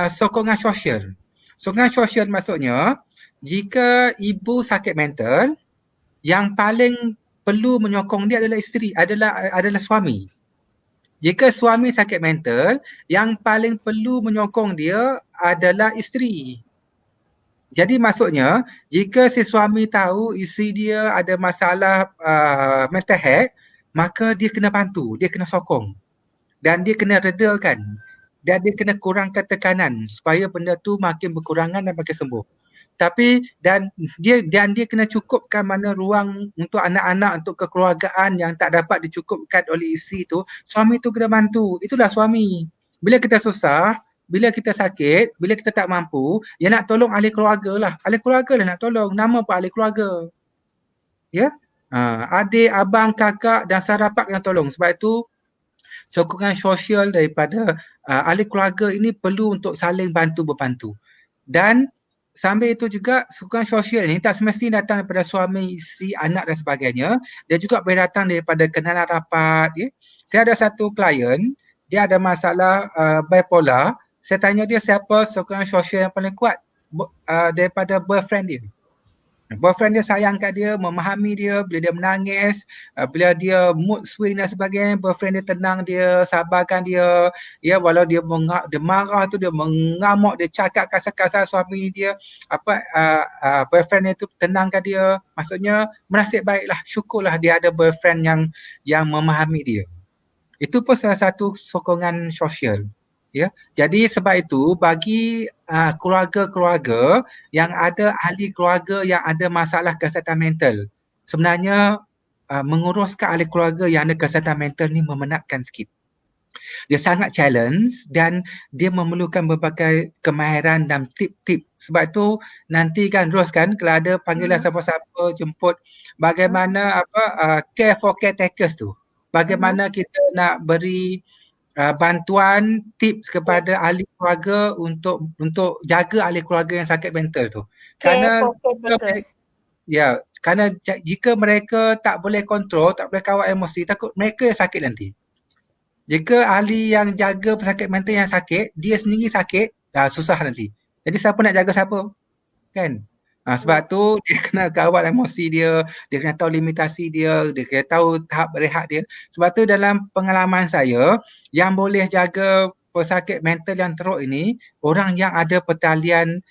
sokongan sosial. Sokongan sosial maksudnya, jika ibu sakit mental, yang paling perlu menyokong dia adalah isteri, adalah suami. Jika suami sakit mental, yang paling perlu menyokong dia adalah isteri. Jadi maksudnya, jika si suami tahu isteri dia ada masalah mental health, maka dia kena bantu, dia kena sokong. Dan dia kena redakan. Dan dia kena kurangkan tekanan supaya benda tu makin berkurangan dan makin sembuh. Tapi dan dia kena cukupkan mana ruang untuk anak-anak, untuk kekeluargaan yang tak dapat dicukupkan oleh isteri tu, suami tu kena bantu. Itulah suami. Bila kita susah, bila kita sakit, bila kita tak mampu, yang nak tolong ahli keluarga lah. Ahli keluarga lah nak tolong. Nama pun ahli keluarga. Ya? Adik, abang, kakak dan sarapak yang tolong. Sebab itu sokongan sosial daripada ahli keluarga ini perlu untuk saling bantu-berbantu. Dan sambil itu juga sokongan sosial ini tak semestinya datang daripada suami, isteri, anak dan sebagainya. Dia juga boleh datang daripada kenalan rapat. Ya. Saya ada satu klien, dia ada masalah bipolar. Saya tanya dia siapa sokongan sosial yang paling kuat daripada boyfriend dia. Boyfriend dia sayang kat dia, memahami dia bila dia menangis, bila dia mood swing dan sebagainya, boyfriend dia tenang dia, sabarkan dia, ya, walau dia marah tu, dia mengamuk, dia cakap kasar-kasar suami dia, boyfriend dia tu tenangkan dia, maksudnya menasib baiklah, syukurlah dia ada boyfriend yang memahami dia. Itu pun salah satu sokongan sosial. Ya, jadi sebab itu bagi keluarga-keluarga yang ada ahli keluarga yang ada masalah kesihatan mental, sebenarnya menguruskan ahli keluarga yang ada kesihatan mental ni memenatkan sikit. Dia sangat challenge dan dia memerlukan berbagai kemahiran dan tip-tip. Sebab itu nanti kan Ros kan kalau ada panggilan siapa-siapa jemput bagaimana care for caretakers tu. Bagaimana kita nak beri bantuan tips kepada ahli keluarga untuk jaga ahli keluarga yang sakit mental tu. Kerana jika mereka tak boleh kontrol, tak boleh kawal emosi, takut mereka yang sakit nanti. Jika ahli yang jaga pesakit mental yang sakit, dia sendiri sakit, dah susah nanti. Jadi siapa nak jaga siapa? Kan? Sebab tu dia kena kawal emosi dia kena tahu limitasi dia kena tahu tahap berehat dia. Sebab tu dalam pengalaman saya, yang boleh jaga pesakit mental yang teruk ini, orang yang ada pertalian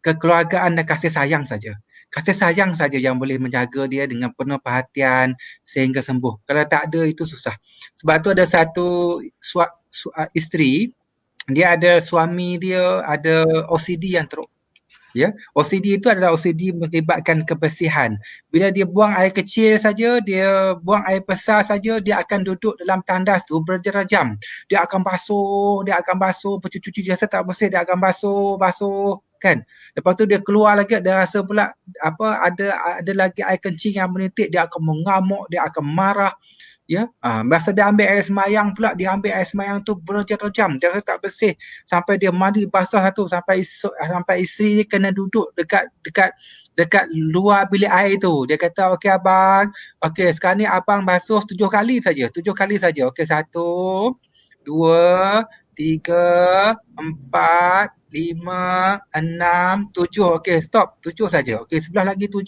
kekeluargaan dan kasih sayang saja. Kasih sayang saja yang boleh menjaga dia dengan penuh perhatian sehingga sembuh. Kalau tak ada, itu susah. Sebab tu ada satu isteri, dia ada suami dia ada OCD yang teruk. Ya, OCD itu adalah OCD melibatkan kebersihan. Bila dia buang air kecil saja, dia buang air besar saja, dia akan duduk dalam tandas tu berjam-jam. Dia akan basuh, bercuci-cuci, dia rasa tak bersih, dia akan basuh, kan. Lepas tu dia keluar lagi, dia rasa pula ada lagi air kencing yang menitik, dia akan mengamuk, dia akan marah. Ya, masa dia ambil air semayang pula, dia ambil air semayang tu berjam-jam, dia rasa tak bersih sampai dia mandi basah satu, sampai isteri dia kena duduk dekat luar bilik air tu. Dia kata, okey abang, okey sekarang ni abang basuh 7 kali saja. Okey 1, 2, 3, 4, 5, 6, 7. Okey stop, 7 saja. Okey sebelah lagi 7.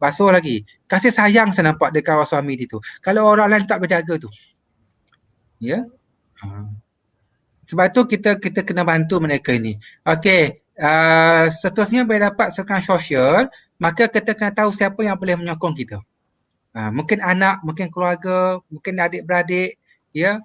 Basuh lagi. Kasih sayang saya nampak dia kawal suami dia tu. Kalau orang lain tak berjaga tu. Ya. Sebab tu kita kena bantu mereka ini. Okey. Seterusnya boleh dapat sokongan sosial, maka kita kena tahu siapa yang boleh menyokong kita. Mungkin anak, mungkin keluarga, mungkin adik-beradik, ya.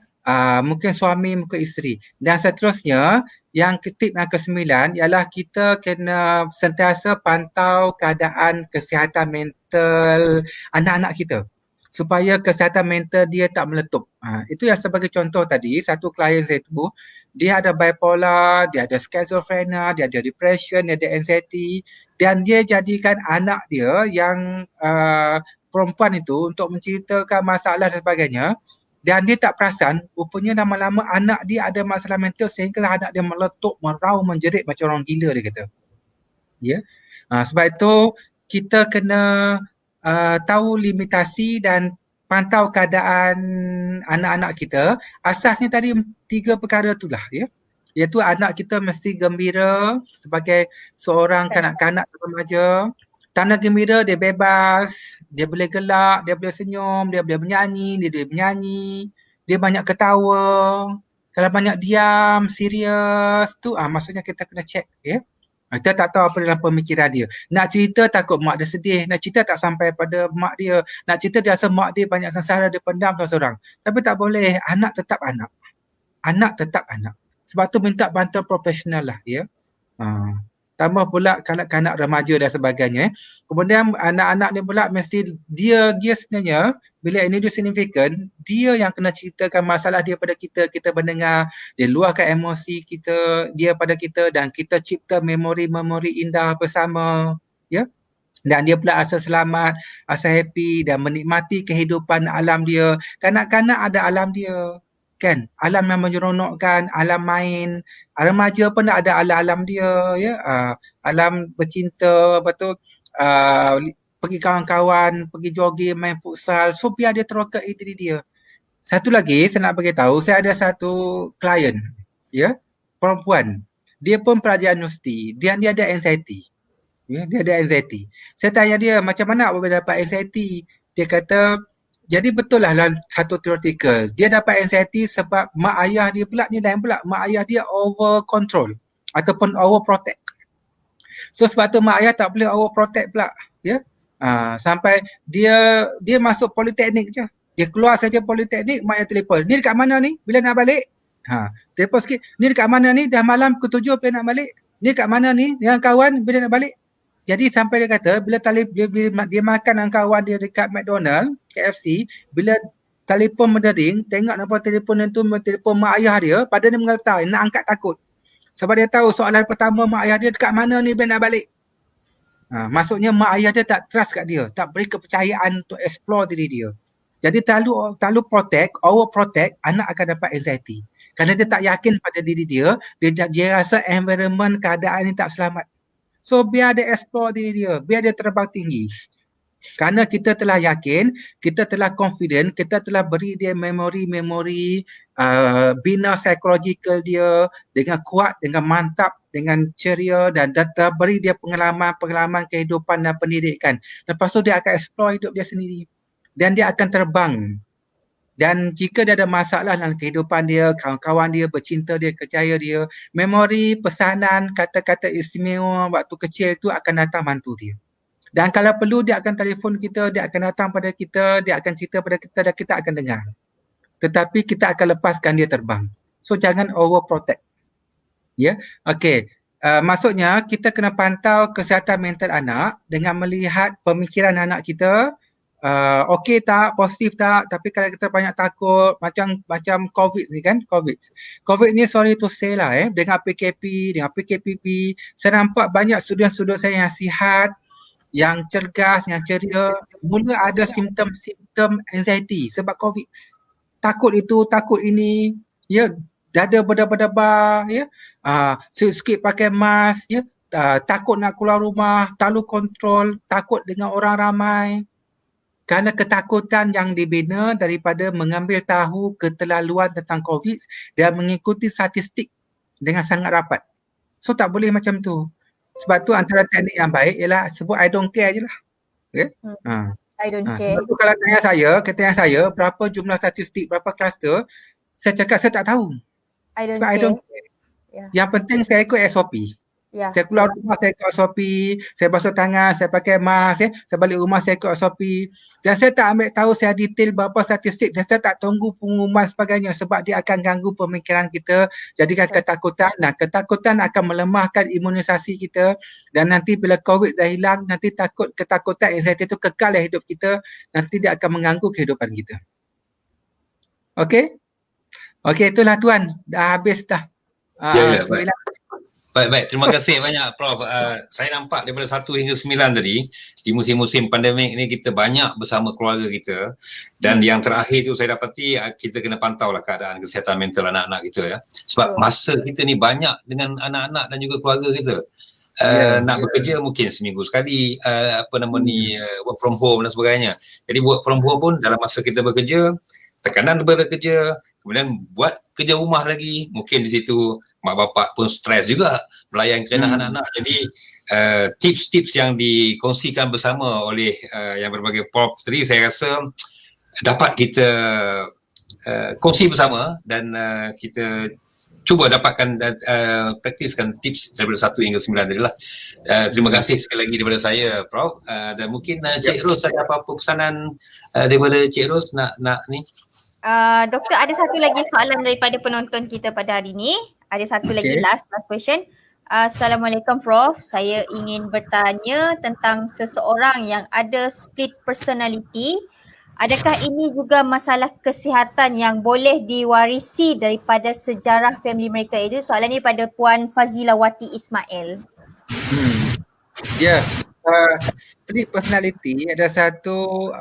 Mungkin suami, mungkin isteri. Dan seterusnya, yang tip yang ke-9 ialah kita kena sentiasa pantau keadaan kesihatan mental anak-anak kita supaya kesihatan mental dia tak meletup. Itu yang sebagai contoh tadi, satu klien saya tu, dia ada bipolar, dia ada schizophrenia, dia ada depression, dia ada anxiety, dan dia jadikan anak dia yang perempuan itu untuk menceritakan masalah dan sebagainya. Dan dia tak perasan, rupanya lama-lama anak dia ada masalah mental sehinggalah anak dia meletup, meraung, menjerit macam orang gila dia kata. Ya. Sebab itu kita kena tahu limitasi dan pantau keadaan anak-anak kita, asasnya tadi 3 perkara itulah ya. Iaitu anak kita mesti gembira sebagai seorang kanak-kanak remaja. Tanda gembira dia bebas, dia boleh gelak, dia boleh senyum, dia boleh menyanyi, dia banyak ketawa. Kalau banyak diam, serius tu maksudnya kita kena check ya. Kita tak tahu apa dalam pemikiran dia. Nak cerita takut mak dia sedih, nak cerita tak sampai pada mak dia, nak cerita dia rasa mak dia banyak sengsara, dia pendam seorang-seorang. Tapi tak boleh, anak tetap anak. Anak tetap anak. Sebab tu minta bantuan profesional lah ya. Tambah pula kanak-kanak remaja dan sebagainya. Kemudian anak-anak ni pula mesti dia sebenarnya bila ini dia signifikan, dia yang kena ceritakan masalah dia pada kita, kita mendengar, dia luahkan emosi dia pada kita dan kita cipta memori-memori indah bersama ya. Dan dia pula rasa selamat, rasa happy dan menikmati kehidupan alam dia. Kanak-kanak ada alam dia. Kan, alam yang menyeronokkan, alam main, remaja pun ada alam dia ya, alam bercinta, betul, pergi kawan-kawan, pergi jogging, main futsal, so biar dia teroka diri dia. Satu lagi saya nak bagi tahu, saya ada satu klien ya, perempuan, dia pun pelajar universiti, dia ada anxiety. Ya, dia ada anxiety. Saya tanya dia macam mana boleh dapat anxiety? Dia kata jadi betul lah dalam satu teoretikal. Dia dapat anxiety sebab mak ayah dia pula ni lain pula. Mak ayah dia over control ataupun over protect. So sebab tu mak ayah tak boleh over protect pula. Ya? Sampai dia masuk politeknik je. Dia keluar saja politeknik, mak ayah telefon. Ni dekat mana ni? Bila nak balik? Telefon sikit. Ni dekat mana ni? Dah malam pukul 7 bila nak balik. Ni dekat mana ni? Dengan kawan bila nak balik? Jadi sampai dia kata bila dia makan dengan kawan dia dekat McDonald, KFC, bila telefon mendering, tengok nombor telefon itu telefon mak ayah dia, pada dia menggetar, nak angkat takut. Sebab dia tahu soalan pertama mak ayah dia dekat mana ni bila nak balik. Maksudnya mak ayah dia tak trust kat dia, tak beri kepercayaan untuk explore diri dia. Jadi terlalu protect, over protect, anak akan dapat anxiety. Kerana dia tak yakin pada diri dia rasa environment, keadaan ini tak selamat. So biar dia explore diri dia, biar dia terbang tinggi. Kerana kita telah yakin, kita telah confident, kita telah beri dia memori-memori, bina psikologikal dia dengan kuat, dengan mantap, dengan ceria dan telah beri dia pengalaman kehidupan dan pendidikan. Lepas tu dia akan explore hidup dia sendiri. Dan dia akan terbang. Dan jika dia ada masalah dalam kehidupan dia, kawan-kawan dia, bercinta dia, kerjaya dia, memori, pesanan, kata-kata istimewa waktu kecil itu akan datang bantu dia. Dan kalau perlu dia akan telefon kita, dia akan datang pada kita, dia akan cerita pada kita dan kita akan dengar. Tetapi kita akan lepaskan dia terbang. So jangan overprotect. Ya, okey. Maksudnya kita kena pantau kesihatan mental anak dengan melihat pemikiran anak kita. Okey tak, positif tak, tapi kalau kita banyak takut macam COVID ni kan, COVID ni sorry to say lah dengan PKP, dengan PKPP, saya nampak banyak student-student saya yang sihat, yang cergas, yang ceria, mula ada simptom-simptom anxiety sebab COVID. Takut itu, takut ini, ya, dada berdebar-debar, ya, sikit pakai mask, ya, takut nak keluar rumah, terlalu kontrol, takut dengan orang ramai. Kerana ketakutan yang dibina daripada mengambil tahu keterlaluan tentang COVID dan mengikuti statistik dengan sangat rapat. So tak boleh macam tu. Sebab tu antara teknik yang baik ialah sebut I don't care je lah. Okay? I don't care. Sebab tu kalau tanya saya berapa jumlah statistik, berapa kluster, saya cakap saya tak tahu. I don't sebab care. I don't care. Yeah. Yang penting saya ikut SOP. Yeah. Saya keluar rumah saya ikut SOP, saya basuh tangan, saya pakai mask, saya balik rumah saya ikut SOP. Dan saya tak ambil tahu saya detail berapa statistik, dan saya tak tunggu pengumuman sebagainya sebab dia akan ganggu pemikiran kita, jadikan ketakutan. Nah, ketakutan akan melemahkan imunisasi kita dan nanti bila COVID dah hilang, nanti ketakutan anxiety itu kekal dalam hidup kita, nanti dia akan mengganggu kehidupan kita. Okey? Okey, itulah tuan. Dah habis dah. Baik. Terima kasih banyak Prof. Saya nampak daripada 1 hingga 9 tadi, di musim-musim pandemik ni kita banyak bersama keluarga kita. Dan yang terakhir tu saya dapati kita kena pantau lah keadaan kesihatan mental anak-anak kita ya. Sebab masa kita ni banyak dengan anak-anak dan juga keluarga kita. Nak bekerja mungkin seminggu sekali, work from home dan sebagainya. Jadi work from home pun dalam masa kita bekerja, tekanan daripada kerja, kemudian buat kerja rumah lagi, mungkin di situ mak bapak pun stres juga melayan kerana anak-anak. Jadi tips-tips yang dikongsikan bersama oleh yang berbagai prof tadi, saya rasa dapat kita kongsi bersama dan kita cuba dapatkan dan praktiskan tips daripada 1 hingga 9 tadi lah. Terima kasih sekali lagi daripada saya, Prof. Dan mungkin Cik Ros ada apa-apa pesanan daripada Cik Ros nak ni? Doktor, ada satu lagi soalan daripada penonton kita pada hari ini. Ada satu lagi last question. Assalamualaikum Prof. Saya ingin bertanya tentang seseorang yang ada split personality. Adakah ini juga masalah kesihatan yang boleh diwarisi daripada sejarah family mereka? Itu soalan ni pada Puan Fazilawati Ismail. Split personality ada satu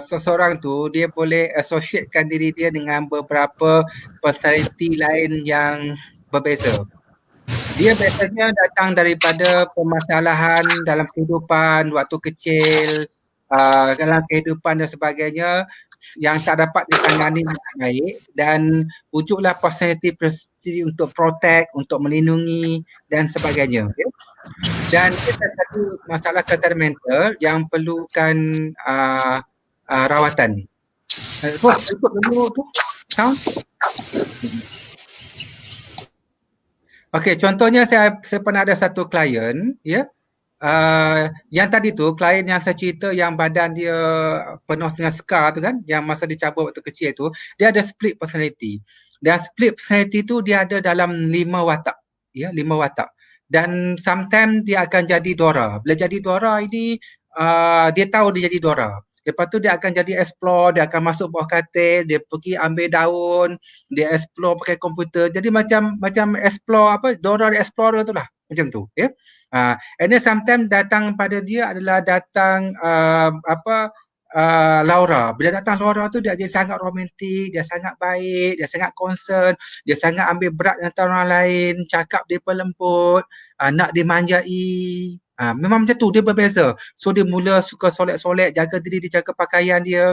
seseorang tu dia boleh associatekan diri dia dengan beberapa personality lain yang berbeza. Dia biasanya datang daripada permasalahan dalam kehidupan waktu kecil, dalam kehidupan dan sebagainya yang tak dapat ditangani dengan baik, dan wujudlah personality untuk protect, untuk melindungi dan sebagainya. Okay? Dan kita satu masalah kesihatan mental yang perlukan rawatan. Tutup dulu tu sound. Okey, contohnya saya pernah ada satu klien, yang tadi tu, klien yang saya cerita yang badan dia penuh dengan scar tu kan, yang masa dicabut waktu kecil tu, dia ada split personality. Dan split personality tu dia ada dalam 5 watak, 5 watak. Dan sometimes dia akan jadi Dora. Bila jadi Dora ini, dia tahu dia jadi Dora. Lepas tu dia akan jadi explore, dia akan masuk bawah katil, dia pergi ambil daun, dia explore pakai komputer. Jadi macam explore Dora Explorer tu lah. Macam tu, and then sometimes datang pada dia adalah datang Laura. Bila datang Laura tu dia sangat romantik, dia sangat baik, dia sangat concern, dia sangat ambil berat dengan orang lain, cakap dia pelembut, nak dimanjai. Memang macam tu, dia berbeza. So dia mula suka solek-solek, jaga diri, dia jaga pakaian dia.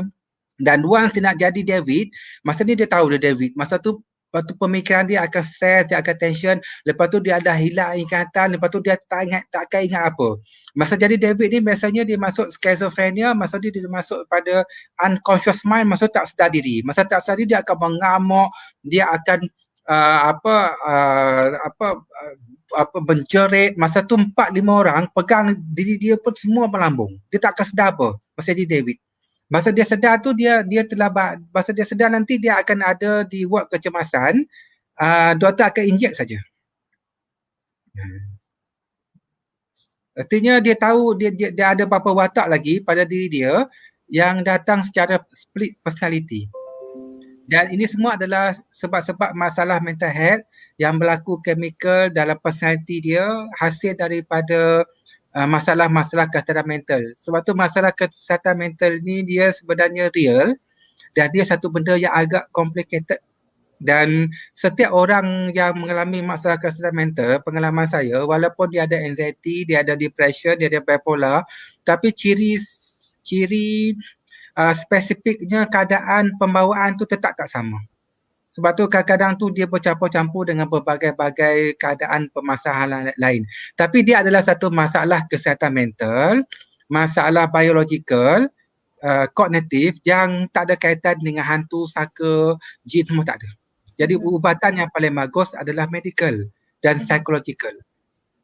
Dan once dia nak jadi David, masa ni dia tahu dia David. Masa tu lepas tu pemikiran dia akan stres, dia akan tension. Lepas tu dia ada hilang ingatan. Lepas tu dia takkan ingat apa. Masa jadi David ni biasanya dia masuk schizophrenia. Masa dia masuk pada unconscious mind. Masa tak sedar diri. Masa tak sedar diri dia akan mengamuk. Dia akan menjerit. Masa tu 4-5 orang pegang diri dia pun semua melambung. Dia tak akan sedar apa masa jadi David. Masa dia sedar tu dia telah masa dia sedar nanti dia akan ada di ward kecemasan, doktor akan injek saja. Artinya dia tahu dia ada beberapa watak lagi pada diri dia yang datang secara split personality. Dan ini semua adalah sebab-sebab masalah mental health yang berlaku chemical dalam personality dia, hasil daripada masalah-masalah kesihatan mental. Sebab tu masalah kesihatan mental ni dia sebenarnya real dan dia satu benda yang agak complicated. Dan setiap orang yang mengalami masalah kesihatan mental, pengalaman saya, walaupun dia ada anxiety, dia ada depression, dia ada bipolar, tapi ciri spesifiknya keadaan pembawaan tu tetap tak sama. Sebab tu kadang-kadang tu dia bercampur-campur dengan berbagai-bagai keadaan permasalahan lain. Tapi dia adalah satu masalah kesihatan mental, masalah biologikal, kognitif yang tak ada kaitan dengan hantu, saka, jin, semua tak ada. Jadi ubatan yang paling bagus adalah medical dan psychological.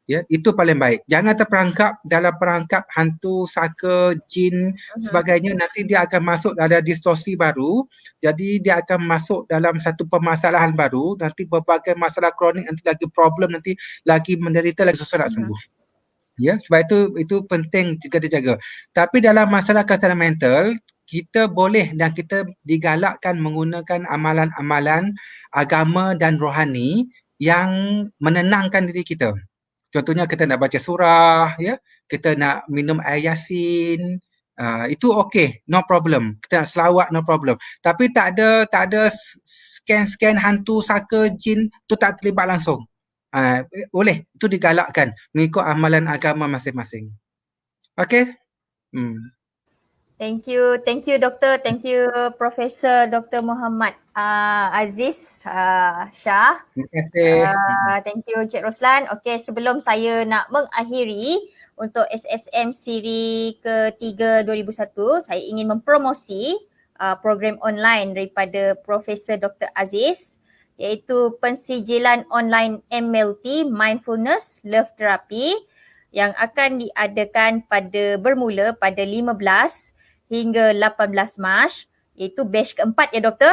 Ya, itu paling baik. Jangan terperangkap dalam perangkap hantu, saka, jin, sebagainya. Nanti dia akan masuk ada distorsi baru. Jadi dia akan masuk dalam satu permasalahan baru. Nanti berbagai masalah kronik, nanti lagi problem, nanti lagi menderita, lagi susah nak sembuh. Ya, sebab itu penting juga dijaga. Tapi dalam masalah kesihatan mental, kita boleh dan kita digalakkan menggunakan amalan-amalan agama dan rohani yang menenangkan diri kita. Contohnya kita nak baca surah, ya, kita nak minum air yasin, itu okey, no problem. Kita nak selawat, no problem. Tapi tak ada scan hantu, saka, jin, tu tak terlibat langsung. boleh, itu digalakkan mengikut amalan agama masing-masing. Okey? Thank you doktor, thank you Profesor Dr. Muhammad Aziz Shah. Terima kasih. Thank you Cik Roslan. Okay, sebelum saya nak mengakhiri untuk SSM siri ketiga 2001, saya ingin mempromosi program online daripada Profesor Dr. Aziz, iaitu pensijilan online MLT, Mindfulness Love Therapy, yang akan diadakan bermula pada 15 hingga 18 Mac, iaitu batch keempat ya doktor.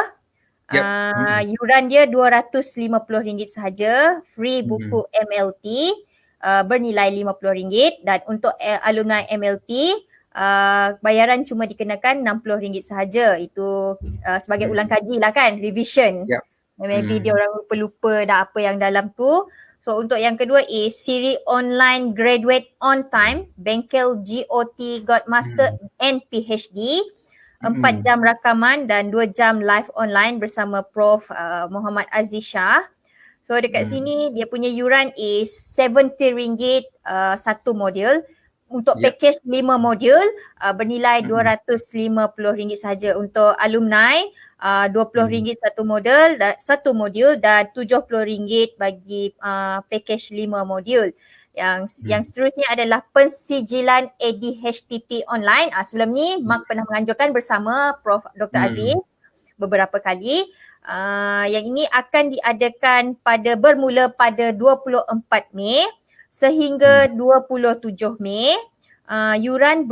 Yuran dia RM250 sahaja, free buku MLT bernilai RM50, dan untuk alumni MLT bayaran cuma dikenakan RM60 sahaja. Itu sebagai ulang kaji lah kan, revision. Maybe dia orang lupa-lupa dah apa yang dalam tu. So untuk yang kedua is siri online graduate on time, bengkel GOT Godmaster and PhD, 4 jam rakaman dan 2 jam live online bersama Prof Muhammad Aziz Shah. So dekat sini dia punya yuran is RM70 satu modul. Untuk package 5 modul bernilai RM250 saja. Untuk alumni RM20 satu modul dan RM70 bagi package 5 modul. Yang seterusnya adalah pensijilan ADHTP online. Sebelum ni Mark pernah menganjurkan bersama Prof Dr. Aziz beberapa kali. Yang ini akan diadakan bermula pada 24 Mei sehingga 27 Mei. Yuran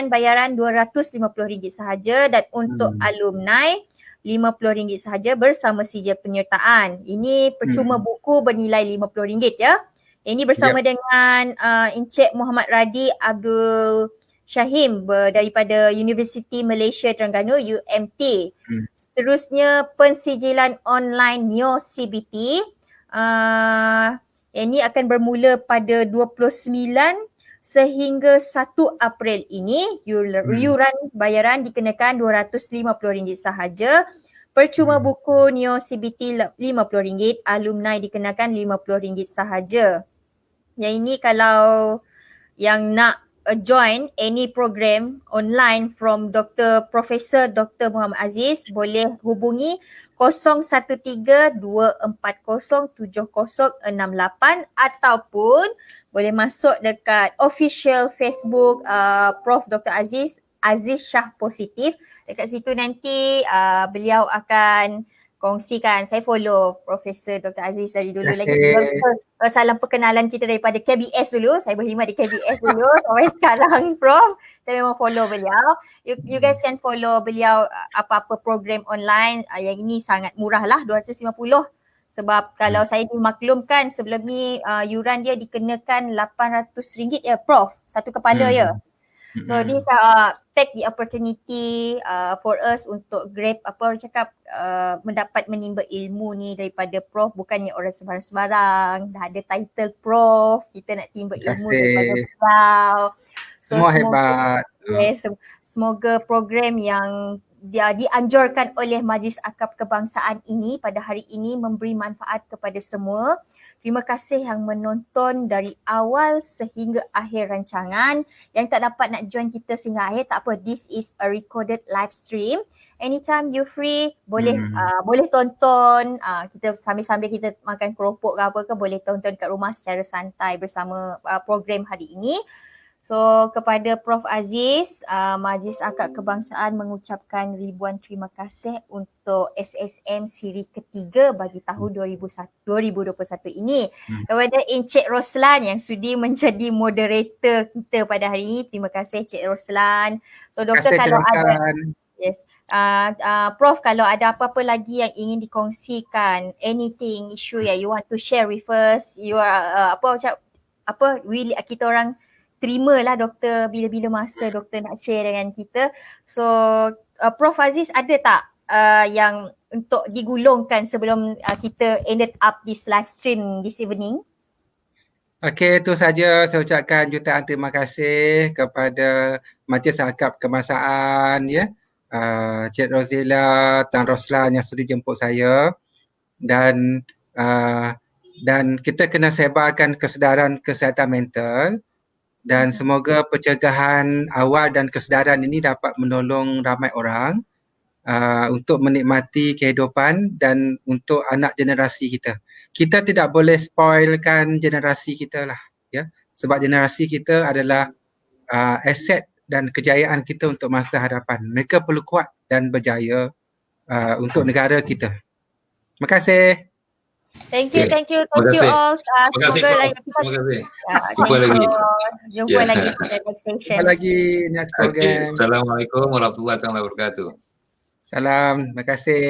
bayaran RM250 sahaja, dan untuk alumni RM50 sahaja bersama sijil penyertaan. Ini percuma buku bernilai RM50 ya. Ini bersama dengan Encik Muhammad Radi Abdul Syahim daripada Universiti Malaysia Terengganu UMT. Seterusnya pensijilan online Neo CBT. Ini akan bermula pada 29 sehingga 1 April ini. Yuran bayaran dikenakan RM250 sahaja. Percuma buku Neo CBT RM50, alumni dikenakan RM50 sahaja. Yang ini kalau yang nak join any program online from Profesor Dr. Muhammad Aziz, boleh hubungi 0132407068 ataupun boleh masuk dekat official Facebook Prof Dr. Aziz Shah Positif. Dekat situ nanti beliau akan kongsikan. Saya follow Profesor Dr. Aziz dari dulu lagi sebelum salam perkenalan kita daripada KBS dulu. Saya berkhidmat di KBS dulu sampai sekarang Prof. Saya memang follow beliau. You guys can follow beliau apa-apa program online. Yang ini sangat murah lah, RM250. Sebab kalau saya dimaklumkan sebelum ni yuran dia dikenakan RM800 ya Prof, satu kepala ya. So this take the opportunity for us untuk grab mendapat menimba ilmu ni daripada Prof. Bukannya orang sembarang-sembarang, dah ada title Prof, kita nak timba ilmu daripada beliau. So, semua hebat. Semoga program yang dia dianjurkan oleh Majlis Akap Kebangsaan ini pada hari ini memberi manfaat kepada semua. Terima kasih yang menonton dari awal sehingga akhir rancangan. Yang tak dapat nak join kita sehingga akhir, tak apa. This is a recorded live stream. Anytime you free, boleh tonton. Kita sambil-sambil kita makan keropok ke apa ke, boleh tonton kat rumah secara santai bersama program hari ini. So kepada Prof Aziz, Majlis Akad Kebangsaan mengucapkan ribuan terima kasih untuk SSM siri ketiga bagi tahun 2021 ini. Kepada Encik Roslan yang sudi menjadi moderator kita pada hari ini, terima kasih Encik Roslan. So doktor, kalau ada Prof, kalau ada apa-apa lagi yang ingin dikongsikan, anything issue yang you want to share with us, you are kita orang terimalah doktor bila-bila masa doktor nak share dengan kita. So Prof Aziz ada tak yang untuk digulungkan sebelum kita ended up this live stream this evening? Okey, itu saja saya ucapkan jutaan terima kasih kepada Majlis Akad Kebangsaan Cik Rozila, Tan Roslan yang sudi jemput saya, dan dan kita kena sebarkan kesedaran kesihatan mental dan semoga pencegahan awal dan kesedaran ini dapat menolong ramai orang untuk menikmati kehidupan dan untuk anak generasi kita. Kita tidak boleh spoilkan generasi kita lah, ya. Sebab generasi kita adalah aset dan kejayaan kita untuk masa hadapan. Mereka perlu kuat dan berjaya untuk negara kita. Terima kasih. Thank you Terima kasih. all. Terima kasih. Semoga lagi Terima kasih. jumpa lagi. Jumpa Ya. lagi pada next session. Jumpa lagi next program. Assalamualaikum warahmatullahi wabarakatuh. Salam. Terima kasih.